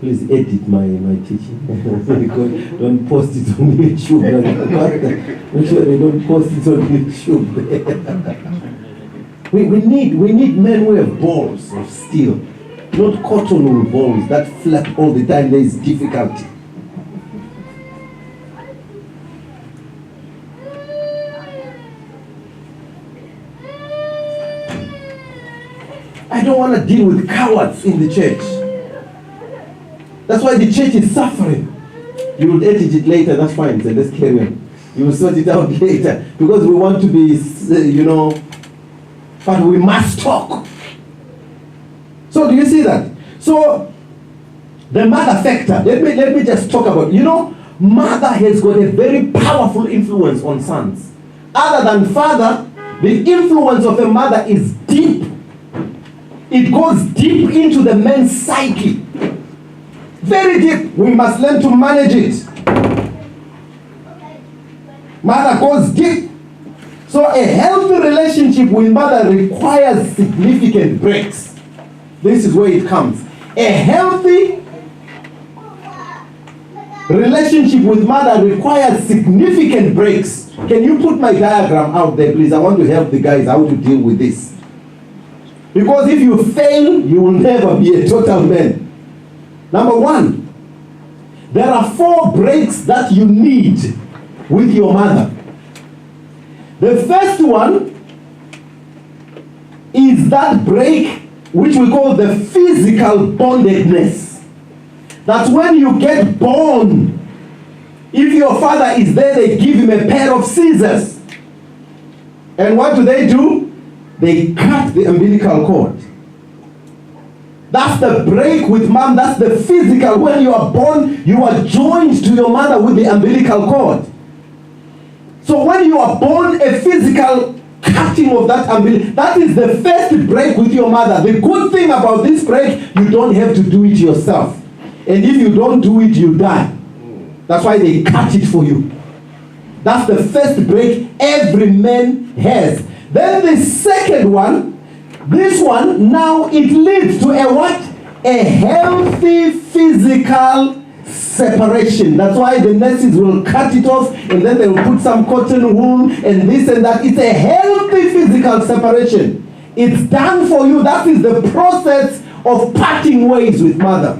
Please edit my teaching. Don't post it on YouTube. Make sure they don't post it on YouTube. we need men who have balls of steel, not cotton wool balls that flap all the time. There is difficulty. I don't want to deal with cowards in the church. That's why the church is suffering. You will edit it later, that's fine. So let's carry on. You will sort it out later. Because we want to be, but we must talk. So do you see that? So the mother factor, let me just talk about, mother has got a very powerful influence on sons. Other than father, the influence of a mother is deep. It goes deep into the man's psyche. Very deep. We must learn to manage it. Mother goes deep. So a healthy relationship with mother requires significant breaks. This is where it comes. A healthy relationship with mother requires significant breaks. Can you put my diagram out there, please? I want to help the guys how to deal with this. Because if you fail, you will never be a total man. Number one, there are 4 breaks that you need with your mother. The first one is that break which we call the physical bondedness. That's when you get born. If your father is there, they give him a pair of scissors. And what do? They cut the umbilical cord. That's the break with mom. That's the physical. When you are born, you are joined to your mother with the umbilical cord. So when you are born, a physical cutting of that umbilical, that is the first break with your mother. The good thing about this break, you don't have to do it yourself. And if you don't do it, you die. That's why they cut it for you. That's the first break every man has. Then the second one, this one, now it leads to a what? A healthy physical separation. That's why the nurses will cut it off and then they will put some cotton wool and this and that. It's a healthy physical separation. It's done for you. That is the process of parting ways with mother.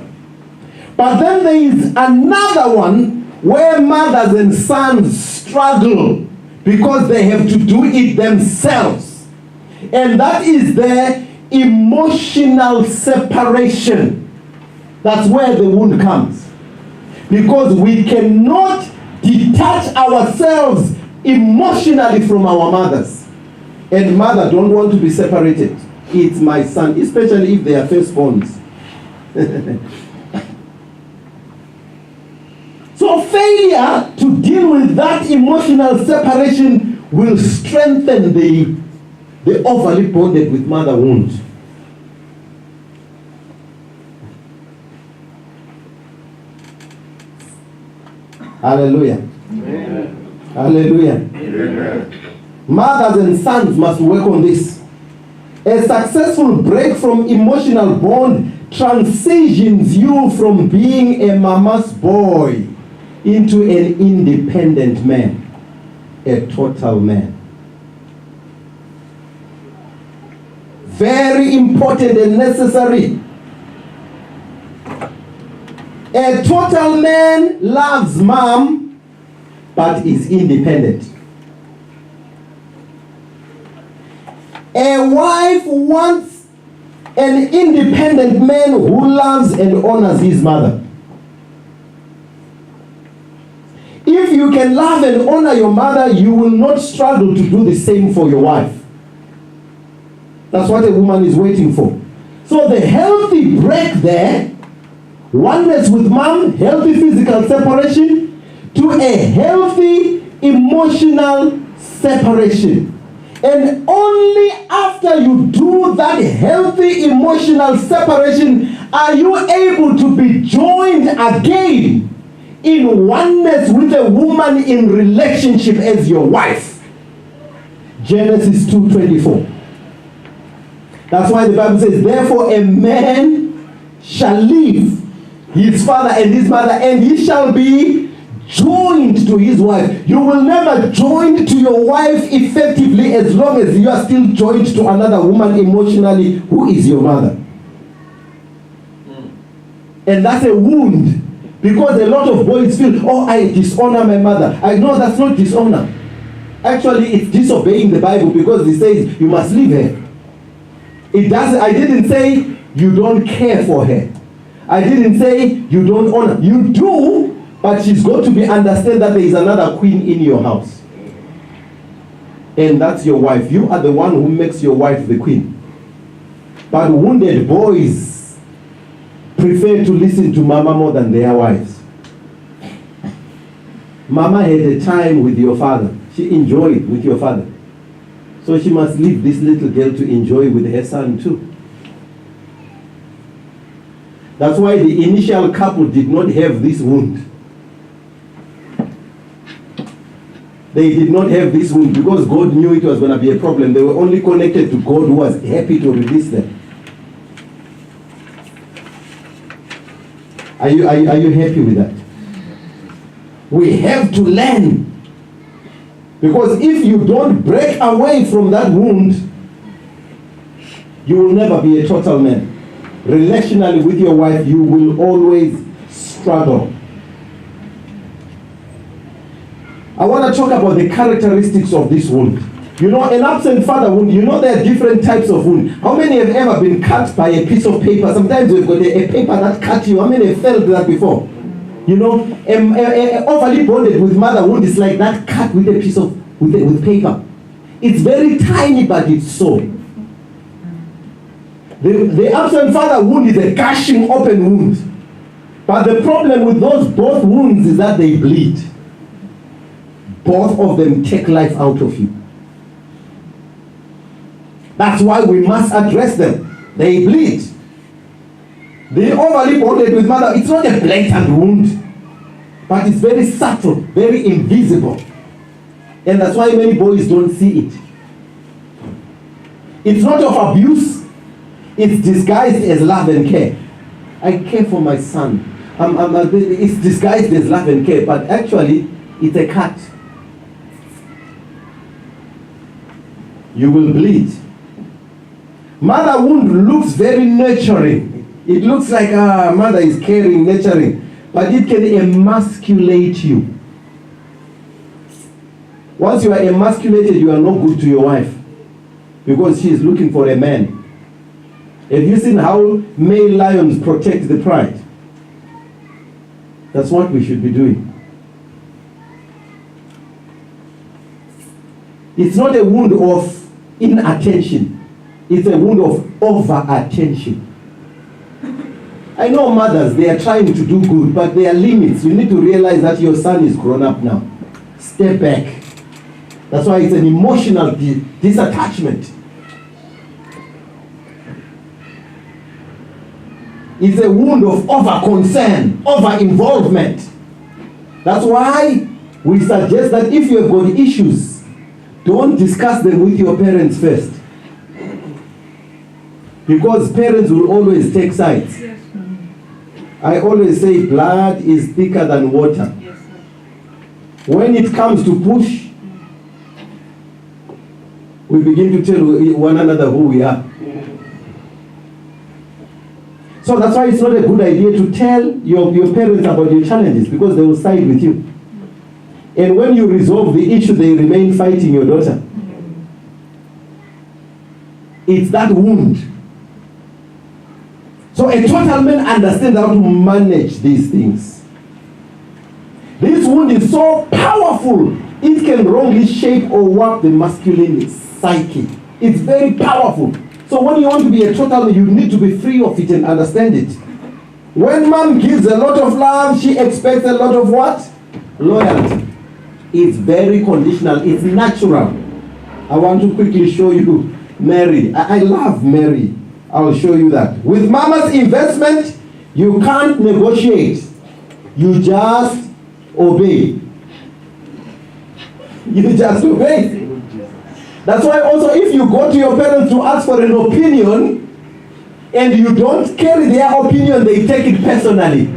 But then there is another one where mothers and sons struggle because they have to do it themselves. And that is the emotional separation. That's where the wound comes. Because we cannot detach ourselves emotionally from our mothers. And mother don't want to be separated. It's my son, especially if they are firstborns. So failure to deal with that emotional separation will strengthen the overly bonded with mother wound. Hallelujah. Amen. Hallelujah. Amen. Mothers and sons must work on this. A successful break from emotional bond transitions you from being a mama's boy into an independent man, a total man. Very important and necessary. A total man loves mom, but is independent. A wife wants an independent man who loves and honors his mother. If you can love and honor your mother, you will not struggle to do the same for your wife. That's what a woman is waiting for. So the healthy break there, oneness with mom, healthy physical separation, to a healthy emotional separation. And only after you do that healthy emotional separation are you able to be joined again in oneness with a woman in relationship as your wife. Genesis 2:24. That's why the Bible says, therefore a man shall leave his father and his mother, and he shall be joined to his wife. You will never join to your wife effectively as long as you are still joined to another woman emotionally who is your mother. And that's a wound, because a lot of boys feel, oh, I dishonor my mother. I know that's not dishonor. Actually, it's disobeying the Bible, because it says you must leave her. It doesn't. I didn't say you don't care for her. I didn't say you don't honor. You do, but she's got to be understand that there is another queen in your house. And that's your wife. You are the one who makes your wife the queen. But wounded boys prefer to listen to mama more than their wives. Mama had a time with your father. She enjoyed with your father. So she must leave this little girl to enjoy with her son too. That's why the initial couple did not have this wound. They did not have this wound because God knew it was going to be a problem. They were only connected to God, who was happy to release them. Are you happy with that? We have to learn. Because if you don't break away from that wound, you will never be a total man. Relationally with your wife, you will always struggle. I want to talk about the characteristics of this wound. You know, an absent father wound, you know there are different types of wound. How many have ever been cut by a piece of paper? Sometimes we've got a paper that cut you. How many have felt that before? You know, overly bonded with mother wound is like that cut with a piece of, with paper. It's very tiny, but it's so. The absent father wound is a gushing open wound. But the problem with those both wounds is that they bleed. Both of them take life out of you. That's why we must address them. They bleed. The overly bonded with mother, it's not a blatant wound, but it's very subtle, very invisible. And that's why many boys don't see it. It's not of abuse. It's disguised as love and care. I care for my son. It's disguised as love and care, but actually, it's a cut. You will bleed. Mother wound looks very nurturing. It looks like mother is caring, nurturing, but it can emasculate you. Once you are emasculated, you are not good to your wife, because she is looking for a man. Have you seen how male lions protect the pride? That's what we should be doing. It's not a wound of inattention. It's a wound of over-attention. I know mothers, they are trying to do good, but there are limits. You need to realize that your son is grown up now. Step back. That's why it's an emotional disattachment. It's a wound of over-concern, over-involvement. That's why we suggest that if you have got issues, don't discuss them with your parents first. Because parents will always take sides. Yes. I always say blood is thicker than water. Yes, when it comes to push, we begin to tell one another who we are. So that's why it's not a good idea to tell your parents about your challenges, because they will side with you. And when you resolve the issue, they remain fighting your daughter. It's that wound. So a total man understands how to manage these things. This wound is so powerful, it can wrongly shape or warp the masculine psyche. It's very powerful. So when you want to be a total man, you need to be free of it and understand it. When mom gives a lot of love, she expects a lot of what? Loyalty. It's very conditional. It's natural. I want to quickly show you Mary. I love Mary. I'll show you that. With mama's investment, you can't negotiate. You just obey. You just obey. That's why also if you go to your parents to ask for an opinion and you don't carry their opinion, they take it personally.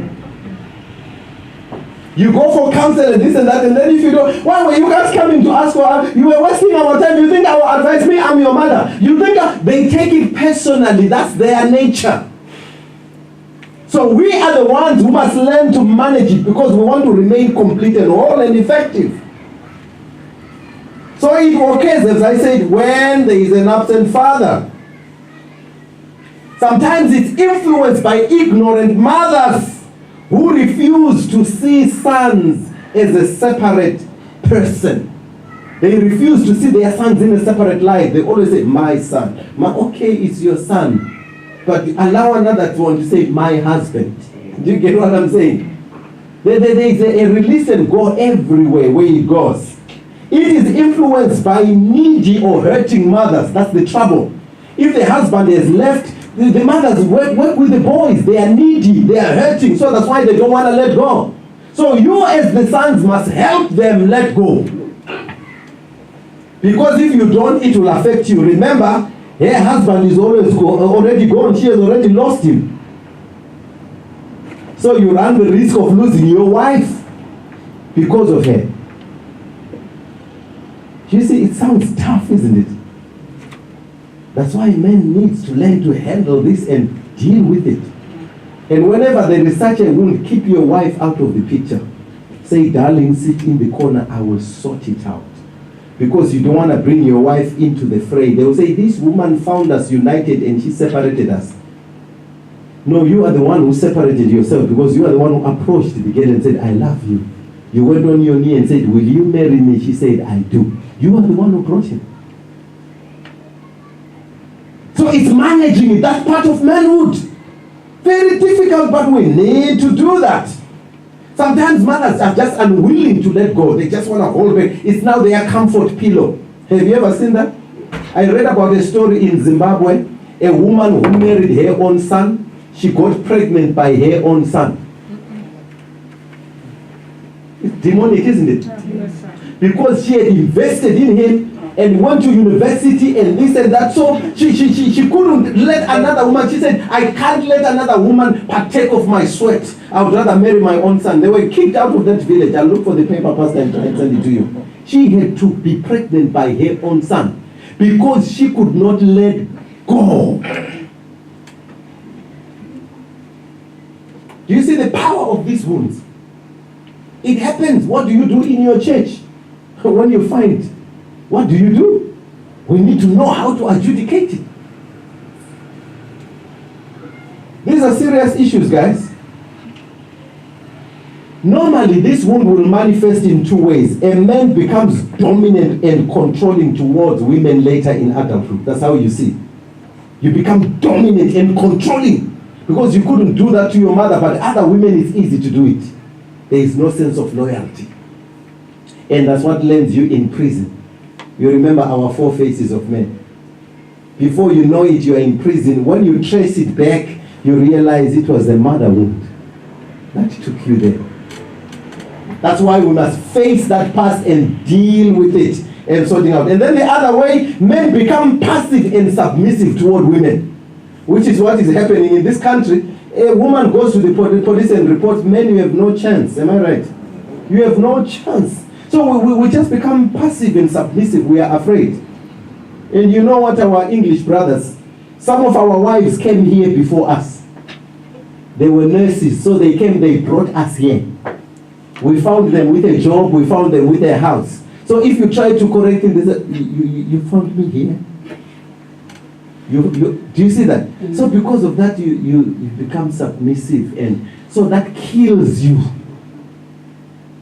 You go for counsel and this and that, and then if you don't, why were you guys coming to ask for, you were wasting our time. You think I will advise me, I'm your mother. You think they take it personally. That's their nature. So we are the ones who must learn to manage it because we want to remain complete and whole and effective. So it occurs, as I said, when there is an absent father. Sometimes it's influenced by ignorant mothers who refuse to see sons as a separate person. They refuse to see their sons in a separate light. They always say, my son. Okay, it's your son. But allow another one to say, my husband. Do you get what I'm saying? There is a release and go everywhere where it goes. It is influenced by needy or hurting mothers. That's the trouble. If the husband has left, the mothers work with the boys. They are needy. They are hurting. So that's why they don't want to let go. So you as the sons must help them let go. Because if you don't, it will affect you. Remember, her husband is already gone. She has already lost him. So you run the risk of losing your wife because of her. You see, it sounds tough, isn't it? That's why men need to learn to handle this and deal with it. And whenever there is such a wound, keep your wife out of the picture. Say, darling, sit in the corner, I will sort it out. Because you don't want to bring your wife into the fray. They will say, this woman found us united and she separated us. No, you are the one who separated yourself because you are the one who approached the girl and said, I love you. You went on your knee and said, will you marry me? She said, I do. You are the one who brought him. So it's managing it. That's part of manhood. Very difficult, but we need to do that. Sometimes mothers are just unwilling to let go. They just want to hold back. It's now their comfort pillow. Have you ever seen that? I read about a story in Zimbabwe. A woman who married her own son. She got pregnant by her own son. It's demonic, isn't it? Because she had invested in him and went to university and this and that. So she couldn't let another woman. She said, I can't let another woman partake of my sweat. I would rather marry my own son. They were kicked out of that village. I'll look for the paper pastor and try and send it to you. She had to be pregnant by her own son because she could not let go. Do you see the power of these wounds? It happens. What do you do in your church when you find? What do you do? We need to know how to adjudicate it. These are serious issues, guys. Normally, this wound will manifest in two ways. A man becomes dominant and controlling towards women later in adulthood. That's how you see. You become dominant and controlling because you couldn't do that to your mother, but other women, it's easy to do it. There is no sense of loyalty. And that's what lands you in prison. You remember our 4 faces of men. Before you know it, you are in prison. When you trace it back, you realize it was the mother wound that took you there. That's why we must face that past and deal with it and sorting out. And then the other way, men become passive and submissive toward women, which is what is happening in this country. A woman goes to the police and reports, men, you have no chance. Am I right? You have no chance. So we just become passive and submissive. We are afraid. And you know what, our English brothers, some of our wives came here before us. They were nurses, so they came, they brought us here. We found them with a job, we found them with a house. So if you try to correct them, they say, you found me here? Do you see that? So because of that, you become submissive, and so that kills you.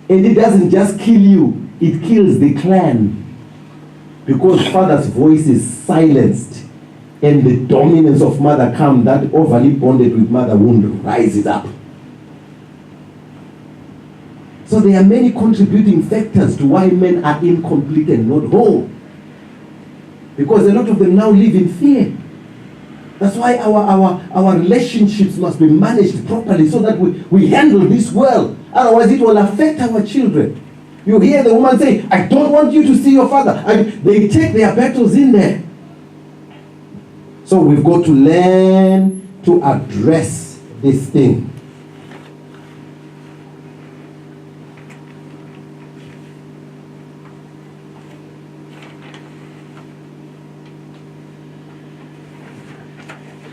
And it doesn't just kill you, it kills the clan. Because father's voice is silenced and the dominance of mother comes, that overly bonded with mother wound rises up. So there are many contributing factors to why men are incomplete and not whole. Because a lot of them now live in fear. That's why our relationships must be managed properly so that we handle this well. Otherwise it will affect our children. You hear the woman say, I don't want you to see your father. They take their battles in there. So we've got to learn to address this thing.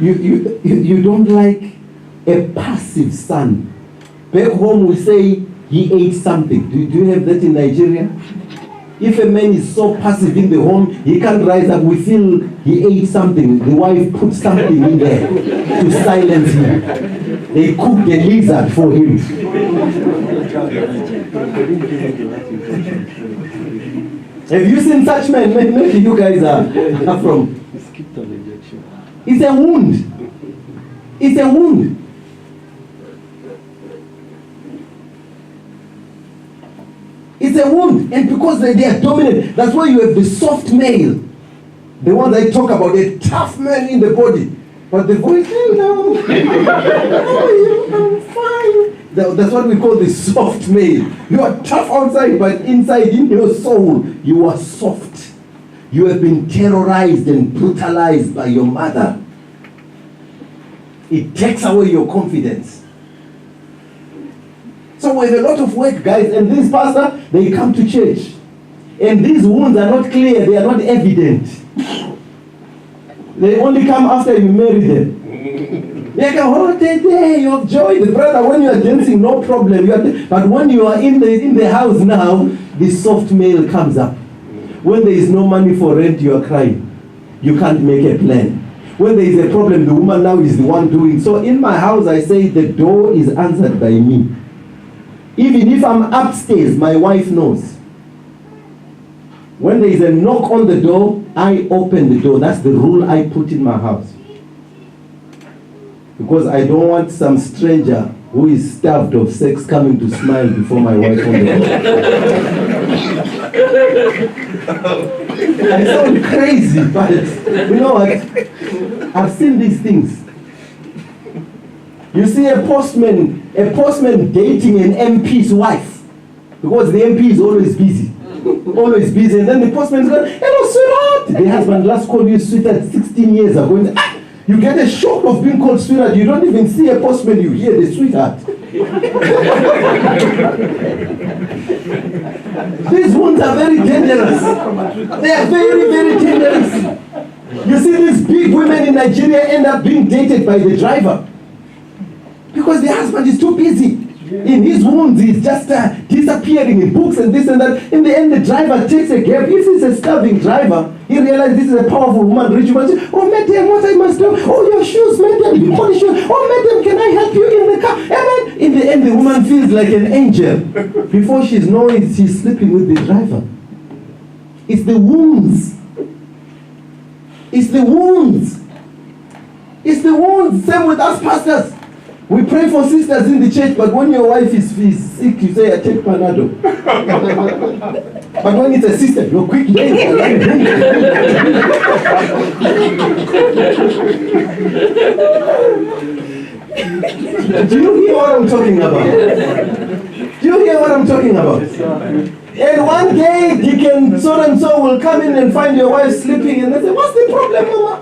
you don't like a passive son. Back home we say he ate something. Do you have that in Nigeria? If a man is so passive in the home, he can't rise up. We feel he ate something. The wife put something in there to silence him. They cooked a lizard for him. Have you seen such men? Maybe you guys are from. It's a wound. It's a wound. It's a wound, and because they are dominant, that's why you have the soft male, the ones I talk about, the tough man in the body, but the voice, no, I'm fine. That's what we call the soft male. You are tough outside, but inside in your soul, you are soft. You have been terrorized and brutalized by your mother. It takes away your confidence. So we have a lot of work, guys, and these pastors, they come to church. And these wounds are not clear, they are not evident. They only come after you marry them. They go, oh, day of joy. The brother, when you are dancing, no problem. But when you are in the house now, the soft male comes up. When there is no money for rent, you are crying. You can't make a plan. When there is a problem, the woman now is the one doing. So in my house, I say the door is answered by me. Even if I'm upstairs, my wife knows. When there is a knock on the door, I open the door. That's the rule I put in my house. Because I don't want some stranger who is starved of sex coming to smile before my wife on the door. I sound crazy, but you know what? I've seen these things. You see a postman dating an MP's wife, because the MP is always busy. Always busy, and then the postman is going, hello, sweetheart. The husband last called you sweetheart 16 years ago. And, you get a shock of being called sweetheart. You don't even see a postman, you hear the sweetheart. These wounds are very dangerous. They are very, very dangerous. You see, these big women in Nigeria end up being dated by the driver. Because the husband is too busy. In his wounds, he's just disappearing in books and this and that. In the end, the driver takes a gap. If he's a starving driver, he realizes this is a powerful woman, rich woman. Oh, madam, what I must do? Oh, your shoes, madam, you polish your. Oh, madam, can I help you in the car? And then, in the end, the woman feels like an angel. Before she's knowing, she's sleeping with the driver. It's the wounds. It's the wounds. It's the wounds. Same with us pastors. We pray for sisters in the church, but when your wife is sick, you say, I take Panado. But when it's a sister, you're quick. Do you hear what I'm talking about? Do you hear what I'm talking about? And one day, Deacon so-and-so will come in and find your wife sleeping, and they say, what's the problem, Mama?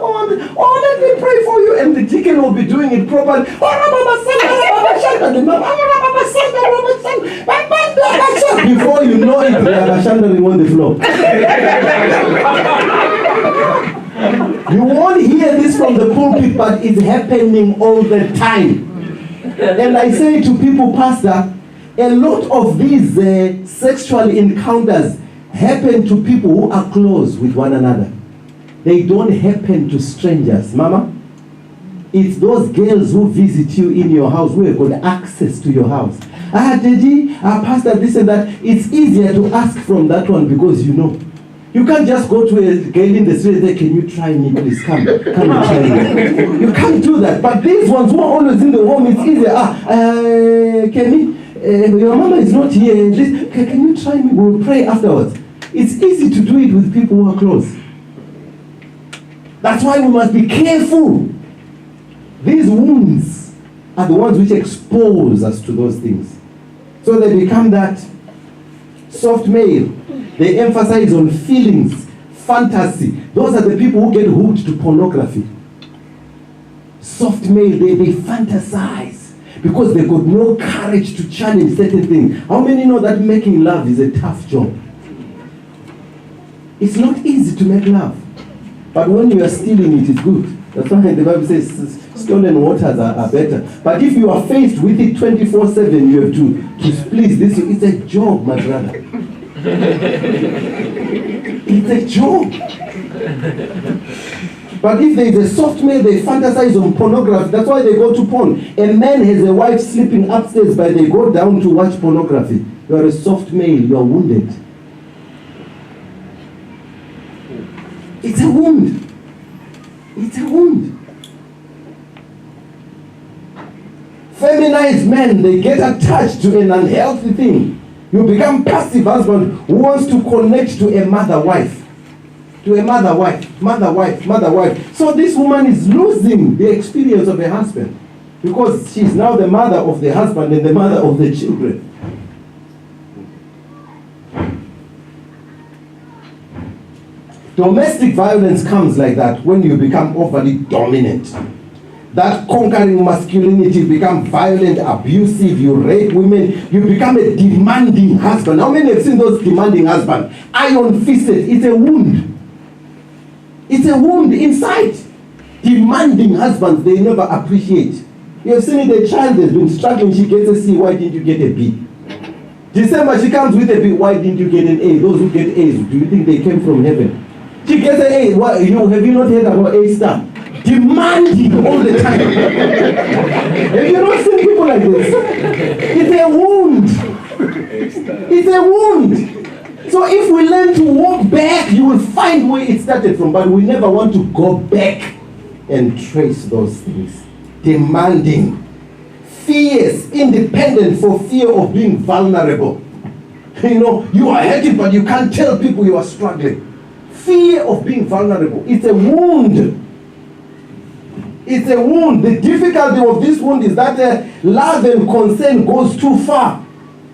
Oh, let me pray for you. And the deacon will be doing it properly. Before you know it, they are shandering on the floor. You won't hear this from the pulpit, but it's happening all the time. And I say to people, Pastor, a lot of these sexual encounters happen to people who are close with one another. They don't happen to strangers. Mama, it's those girls who visit you in your house who have got access to your house. Daddy, Pastor, this and that. It's easier to ask from that one because you know. You can't just go to a girl in the street and say, can you try me, please? Come and try me. You can't do that. But these ones who are always in the home, it's easier. Can you? Your mama is not here. Can you try me? We'll pray afterwards. It's easy to do it with people who are close. That's why we must be careful. These wounds are the ones which expose us to those things. So they become that soft male. They emphasize on feelings, fantasy. Those are the people who get hooked to pornography. Soft male, they fantasize. Because they got no courage to challenge certain things. How many know that making love is a tough job? It's not easy to make love. But when you are still in it, it's good. That's why the Bible says stolen waters are better. But if you are faced with it 24/7, you have to please this. It's a job, my brother. It's a job. But if there is a soft male, they fantasize on pornography. That's why they go to porn. A man has a wife sleeping upstairs, but they go down to watch pornography. You are a soft male, you are wounded. It's a wound. It's a wound. Feminized men, they get attached to an unhealthy thing. You become passive husband who wants to connect to a mother wife. To a mother wife. So this woman is losing the experience of a husband because she's now the mother of the husband and the mother of the children. Domestic violence comes like that when you become overly dominant. That conquering masculinity become violent, abusive, you rape women, you become a demanding husband. How many have seen those demanding husbands? Iron-fisted, it's a wound. It's a wound inside. Demanding husbands, they never appreciate. You have seen it, a child has been struggling, she gets a C, why didn't you get a B? December, she comes with a B, why didn't you get an A? Those who get A's, do you think they came from heaven? She gets an A, why, have you not heard about A star? Demanding all the time. Have you not seen people like this? It's a wound. It's a wound. So if we learn to walk back, you will find where it started from, but we never want to go back and trace those things. Demanding, fierce, independent for fear of being vulnerable. You are hurting, but you can't tell people you are struggling. Fear of being vulnerable. It's a wound. It's a wound. The difficulty of this wound is that love and concern goes too far.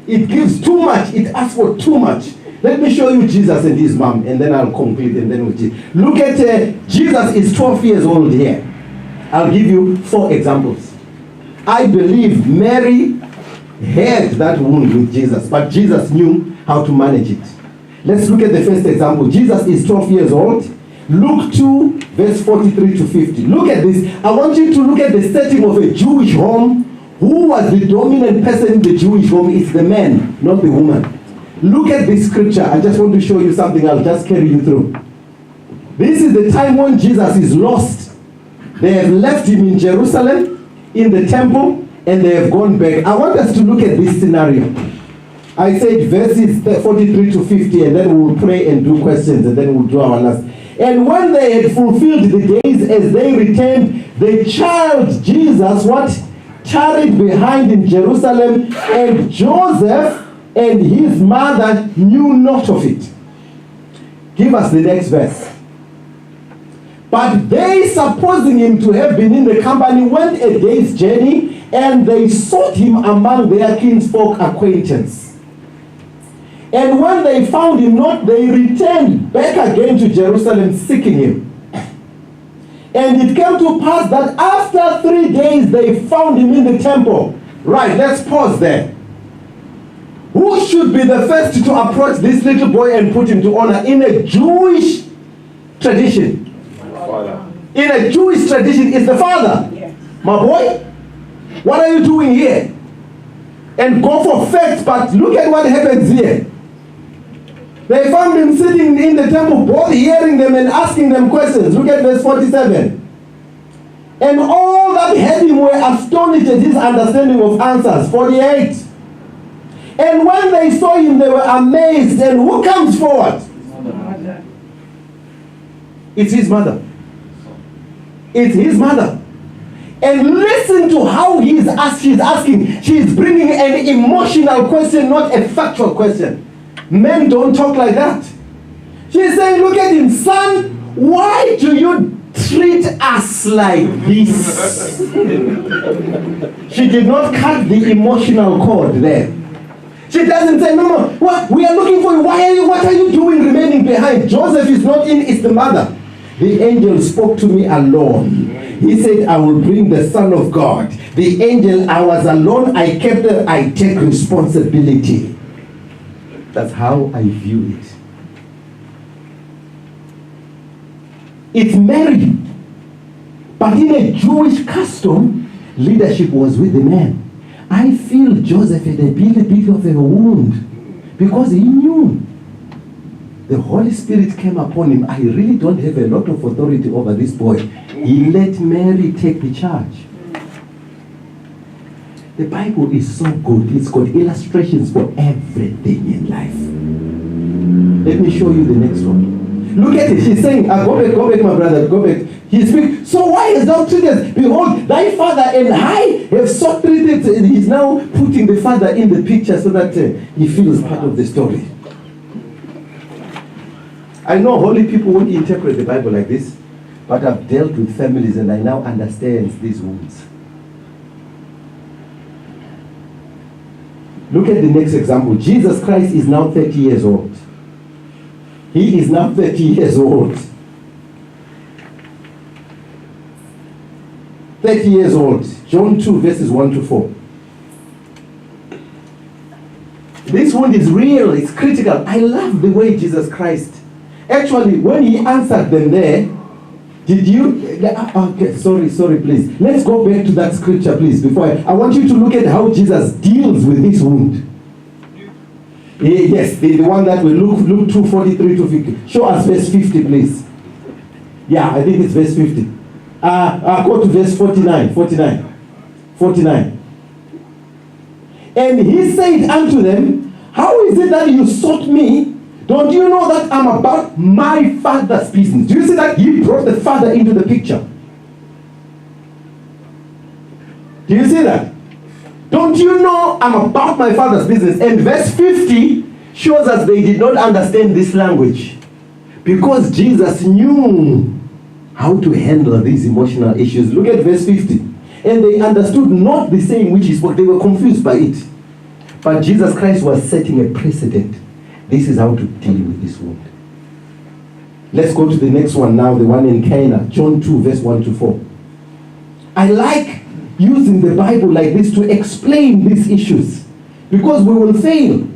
It gives too much. It asks for too much. Let me show you Jesus and his mom, and then I'll complete, and then we'll see. Look at Jesus is 12 years old here. I'll give you 4 examples. I believe Mary had that wound with Jesus, but Jesus knew how to manage it. Let's look at the first example. Jesus is 12 years old. Luke 2, verse 43 to 50. Look at this. I want you to look at the setting of a Jewish home. Who was the dominant person in the Jewish home? It's the man, not the woman. Look at this scripture. I just want to show you something. I'll just carry you through. This is the time when Jesus is lost. They have left him in Jerusalem, in the temple, and they have gone back. I want us to look at this scenario. I said verses 43 to 50, and then we'll pray and do questions, and then we'll do our last. And when they had fulfilled the days as they returned, the child Jesus, tarried behind in Jerusalem, and Joseph and his mother knew not of it. Give us the next verse. But they, supposing him to have been in the company, went a day's journey, and they sought him among their kinsfolk acquaintance. And when they found him not, they returned back again to Jerusalem, seeking him. And it came to pass that after 3 days they found him in the temple. Right, let's pause there. Who should be the first to approach this little boy and put him to honor in a Jewish tradition? Father. In a Jewish tradition, it's the father. Yeah. My boy, what are you doing here? And go for facts, but look at what happens here. They found him sitting in the temple, both hearing them and asking them questions. Look at verse 47. And all that heard him were astonished at his understanding of answers. 48. And when they saw him, they were amazed. And who comes forward? It's his mother. It's his mother. And listen to how she's asking. She's bringing an emotional question, not a factual question. Men don't talk like that. She's saying, look at him, son, why do you treat us like this? She did not cut the emotional cord there. She doesn't say, no, what? We are looking for you. What are you doing remaining behind? Joseph is not in, it's the mother. The angel spoke to me alone. He said, I will bring the Son of God. The angel, I was alone, I kept her, I take responsibility. That's how I view it. It's Mary But in a Jewish custom, leadership was with the man. I feel Joseph had a bit of a wound because he knew the Holy Spirit came upon him. I really don't have a lot of authority over this boy. He let Mary take the charge. The Bible is so good. It's got illustrations for everything in life. Let me show you the next one. Look at it. She's saying, go back, my brother, go back. He speaks. So why is thou treated? Behold, thy father and I have so treated. He's now putting the father in the picture so that he feels part of the story. I know holy people won't interpret the Bible like this, but I've dealt with families and I now understand these wounds. Look at the next example. Jesus Christ is now 30 years old. He is now 30 years old. 30 years old. John 2 verses 1 to 4. This wound is real. It's critical. I love the way Jesus Christ, actually, when he answered them there, did you, okay, sorry, please. Let's go back to that scripture, please, before I want you to look at how Jesus deals with this wound. Yes, the one that we look 2:43 to 50. Show us verse 50, please. Yeah, I think it's verse 50. Go to verse 49. And he said unto them, how is it that you sought me? Don't you know that I'm about my Father's business? Do you see that? He brought the Father into the picture. Do you see that? Don't you know I'm about my Father's business? And verse 50 shows us they did not understand this language because Jesus knew how to handle these emotional issues. Look at verse 50. And they understood not the saying which he spoke. They were confused by it. But Jesus Christ was setting a precedent. This is how to deal with this wound. Let's go to the next one now, the one in Cana, John 2, verse 1 to 4. I like using the Bible like this to explain these issues because we will fail.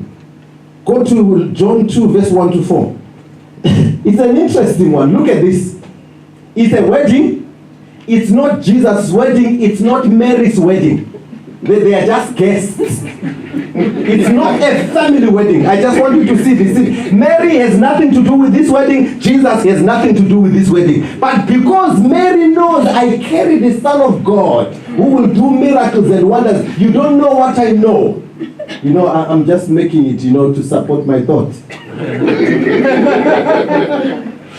Go to John 2, verse 1 to 4. It's an interesting one. Look at this. It's a wedding. It's not Jesus' wedding. It's not Mary's wedding. They are just guests. It's not a family wedding. I just want you to see this. Mary has nothing to do with this wedding. Jesus has nothing to do with this wedding. But because Mary knows I carry the Son of God who will do miracles and wonders, you don't know what I know. You know, I'm just making it, to support my thought.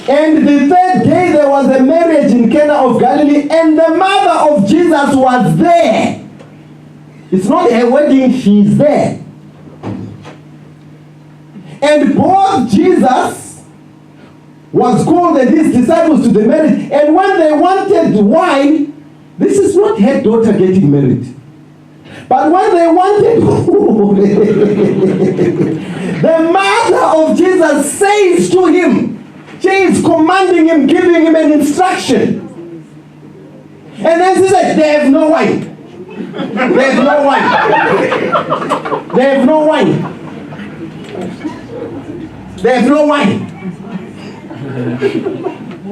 And the third day there was a marriage in Cana of Galilee, and the mother of Jesus was there. It's not her wedding, she's there. And both Jesus was called and his disciples to the marriage. And when they wanted wine, this is not her daughter getting married. But when they wanted, the mother of Jesus says to him, she is commanding him, giving him an instruction. And then she said, they have no wine. They have no wine. They have no wine. They have no wine.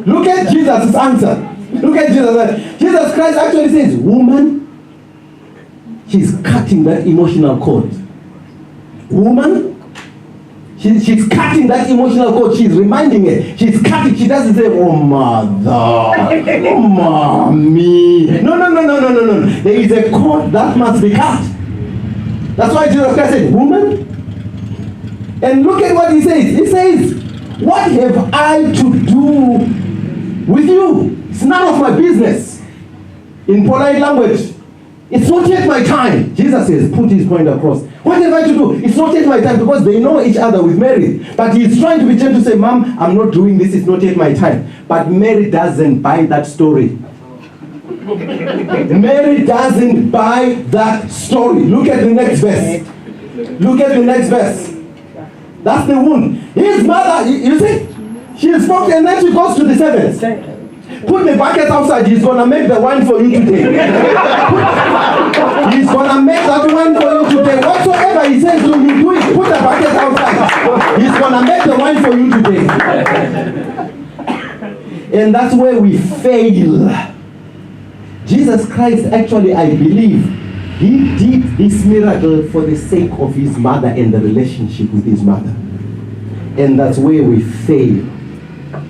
Look at Jesus' answer. Look at Jesus. Jesus Christ actually says, woman, she's cutting that emotional cord. Woman, she's cutting that emotional cord. She's reminding her. She's cutting. She doesn't say, oh, mother. Oh, mommy. No. There is a cord that must be cut. That's why Jesus Christ said, woman. And look at what he says. He says, what have I to do with you? It's none of my business. In polite language, it's not yet my time. Jesus says, put his point across. What have I to do? It's not yet my time, because they know each other with Mary. But he's trying to be gentle to say, Mom, I'm not doing this. It's not yet my time. But Mary doesn't buy that story. Mary doesn't buy that story. Look at the next verse. Look at the next verse. That's the wound. His mother, you see, she spoke and then she goes to the servants. Put the bucket outside. He's going to make the wine for you today. He's going to make that wine for you today. Whatsoever he says to you, do it. Put the bucket outside. He's going to make the wine for you today. And that's where we fail. Jesus Christ, actually, I believe, he did this miracle for the sake of his mother and the relationship with his mother. And that's where we fail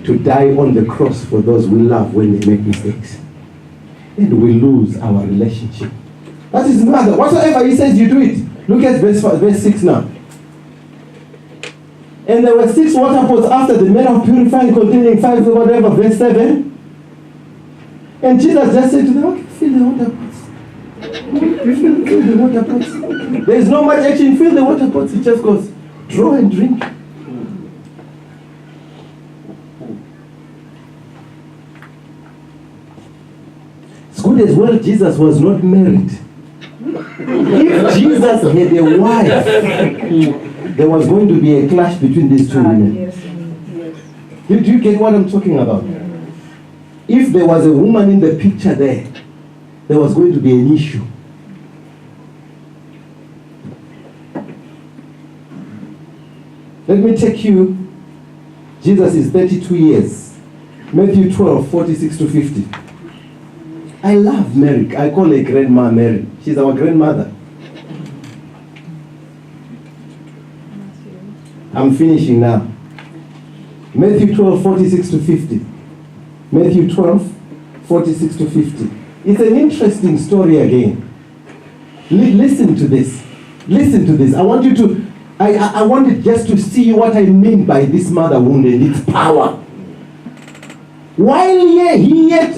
to die on the cross for those we love when they make mistakes. And we lose our relationship. That is mother. Whatsoever he says, you do it. Look at verse 6 now. And there were 6 water pots after the manner of purifying, containing 5 whatever, verse 7. And Jesus just said to them, okay, fill the water pots. Fill the water pots. There is no much action, fill the water pots. It just goes, draw and drink. It's good as well Jesus was not married. If Jesus had a wife, there was going to be a clash between these two women. Yes. Do you get what I'm talking about? If there was a woman in the picture there was going to be an issue. Let me take you, Jesus is 32 years. Matthew 12, 46 to 50. I love Mary. I call her Grandma Mary. She's our grandmother. I'm finishing now. Matthew 12, 46 to 50. Matthew 12, 46 to 50. It's an interesting story again. Listen to this. Listen to this. I want you to, I wanted just to see what I mean by this mother wound and its power. While he yet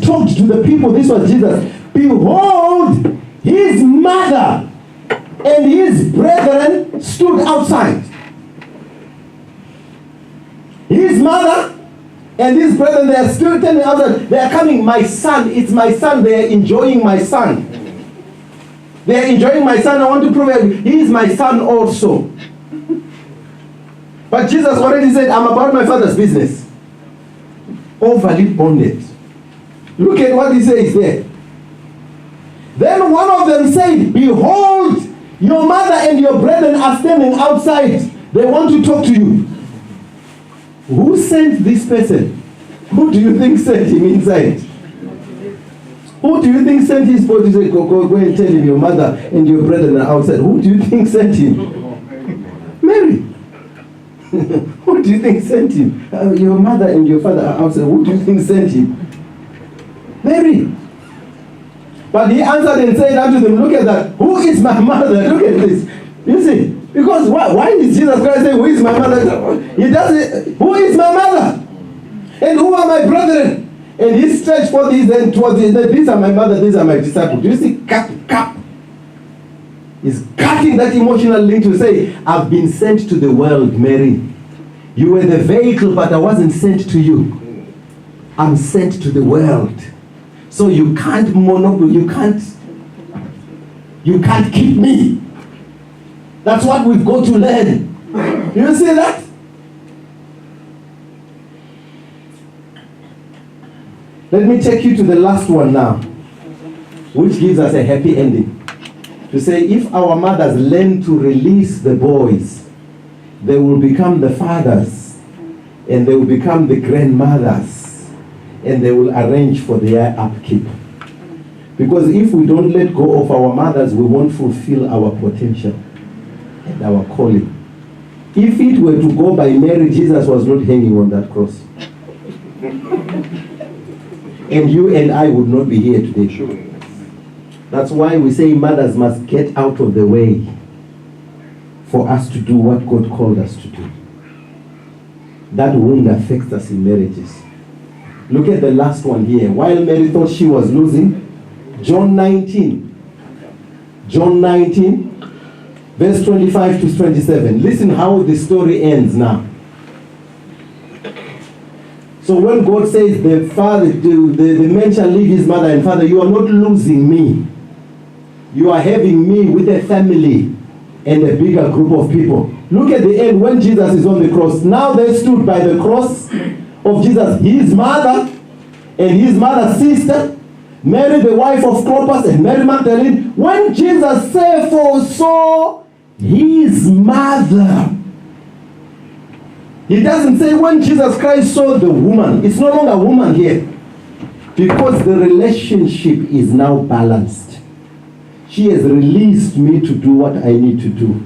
talked to the people, this was Jesus, behold, his mother and his brethren stood outside. His mother and his brethren, they are still telling others, they are coming, my son, it's my son, they are enjoying my son. They are enjoying my son, I want to prove it, he is my son also. But Jesus already said, I'm about my father's business. Overly bonded. Look at what he says there. Then one of them said, behold, your mother and your brethren are standing outside. They want to talk to you. Who sent this person? Who do you think sent him inside? Who do you think sent his body to say, go and tell him your mother and your brethren are outside? Who do you think sent him? Mary. Who do you think sent him? Your mother and your father are outside. Who do you think sent him? Mary. But he answered and said unto them, look at that. Who is my mother? Look at this. You see? Because why is Jesus Christ saying, who is my mother? He doesn't. Who is my mother? And who are my brethren? And he stretched forth his hand towards his hand. These are my mother, these are my disciples. Do you see? Cap. He's cutting that emotional link to say, I've been sent to the world, Mary. You were the vehicle, but I wasn't sent to you. I'm sent to the world. So you can't you can't keep me. That's what we've got to learn. You see that? Let me take you to the last one now, which gives us a happy ending. To say, if our mothers learn to release the boys, they will become the fathers, and they will become the grandmothers, and they will arrange for their upkeep. Because if we don't let go of our mothers, we won't fulfill our potential and our calling. If it were to go by Mary, Jesus was not hanging on that cross. And you and I would not be here today. That's why we say mothers must get out of the way for us to do what God called us to do. That wound affects us in marriages. Look at the last one here. While Mary thought she was losing, John 19, verse 25 to 27. Listen how the story ends now. So when God says the man shall leave his mother and father, you are not losing me. You are having me with a family and a bigger group of people. Look at the end when Jesus is on the cross. Now they stood by the cross of Jesus, his mother and his mother's sister, Mary the wife of Clopas and Mary Magdalene. When Jesus saw his mother, he doesn't say when Jesus Christ saw the woman. It's no longer a woman here. Because the relationship is now balanced. She has released me to do what I need to do.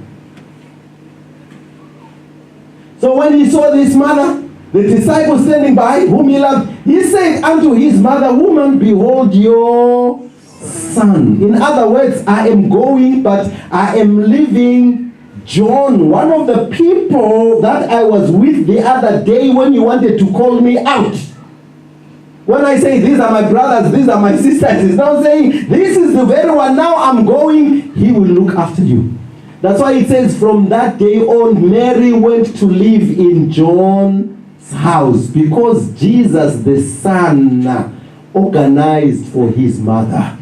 So when he saw this mother, the disciple standing by, whom he loved, he said unto his mother, Woman, behold your son. In other words, I am going, but I am leaving John, one of the people that I was with the other day when you wanted to call me out. When I say these are my brothers, these are my sisters, he's now saying this is the very one. Now I'm going, he will look after you. That's why it says from that day on, Mary went to live in John's house because Jesus the son organized for his mother.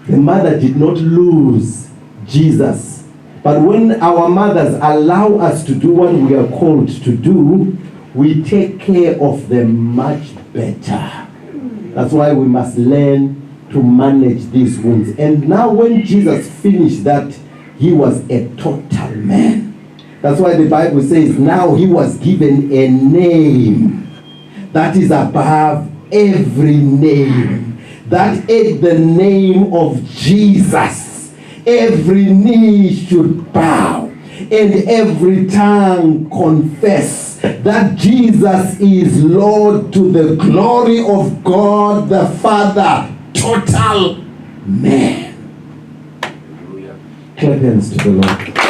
The mother did not lose Jesus. But when our mothers allow us to do what we are called to do, we take care of them much better. That's why we must learn to manage these wounds. And now when Jesus finished that, he was a total man. That's why the Bible says now he was given a name that is above every name. That at the name of Jesus, every knee should bow and every tongue confess that Jesus is Lord to the glory of God the Father, total man. Clap hands to the Lord.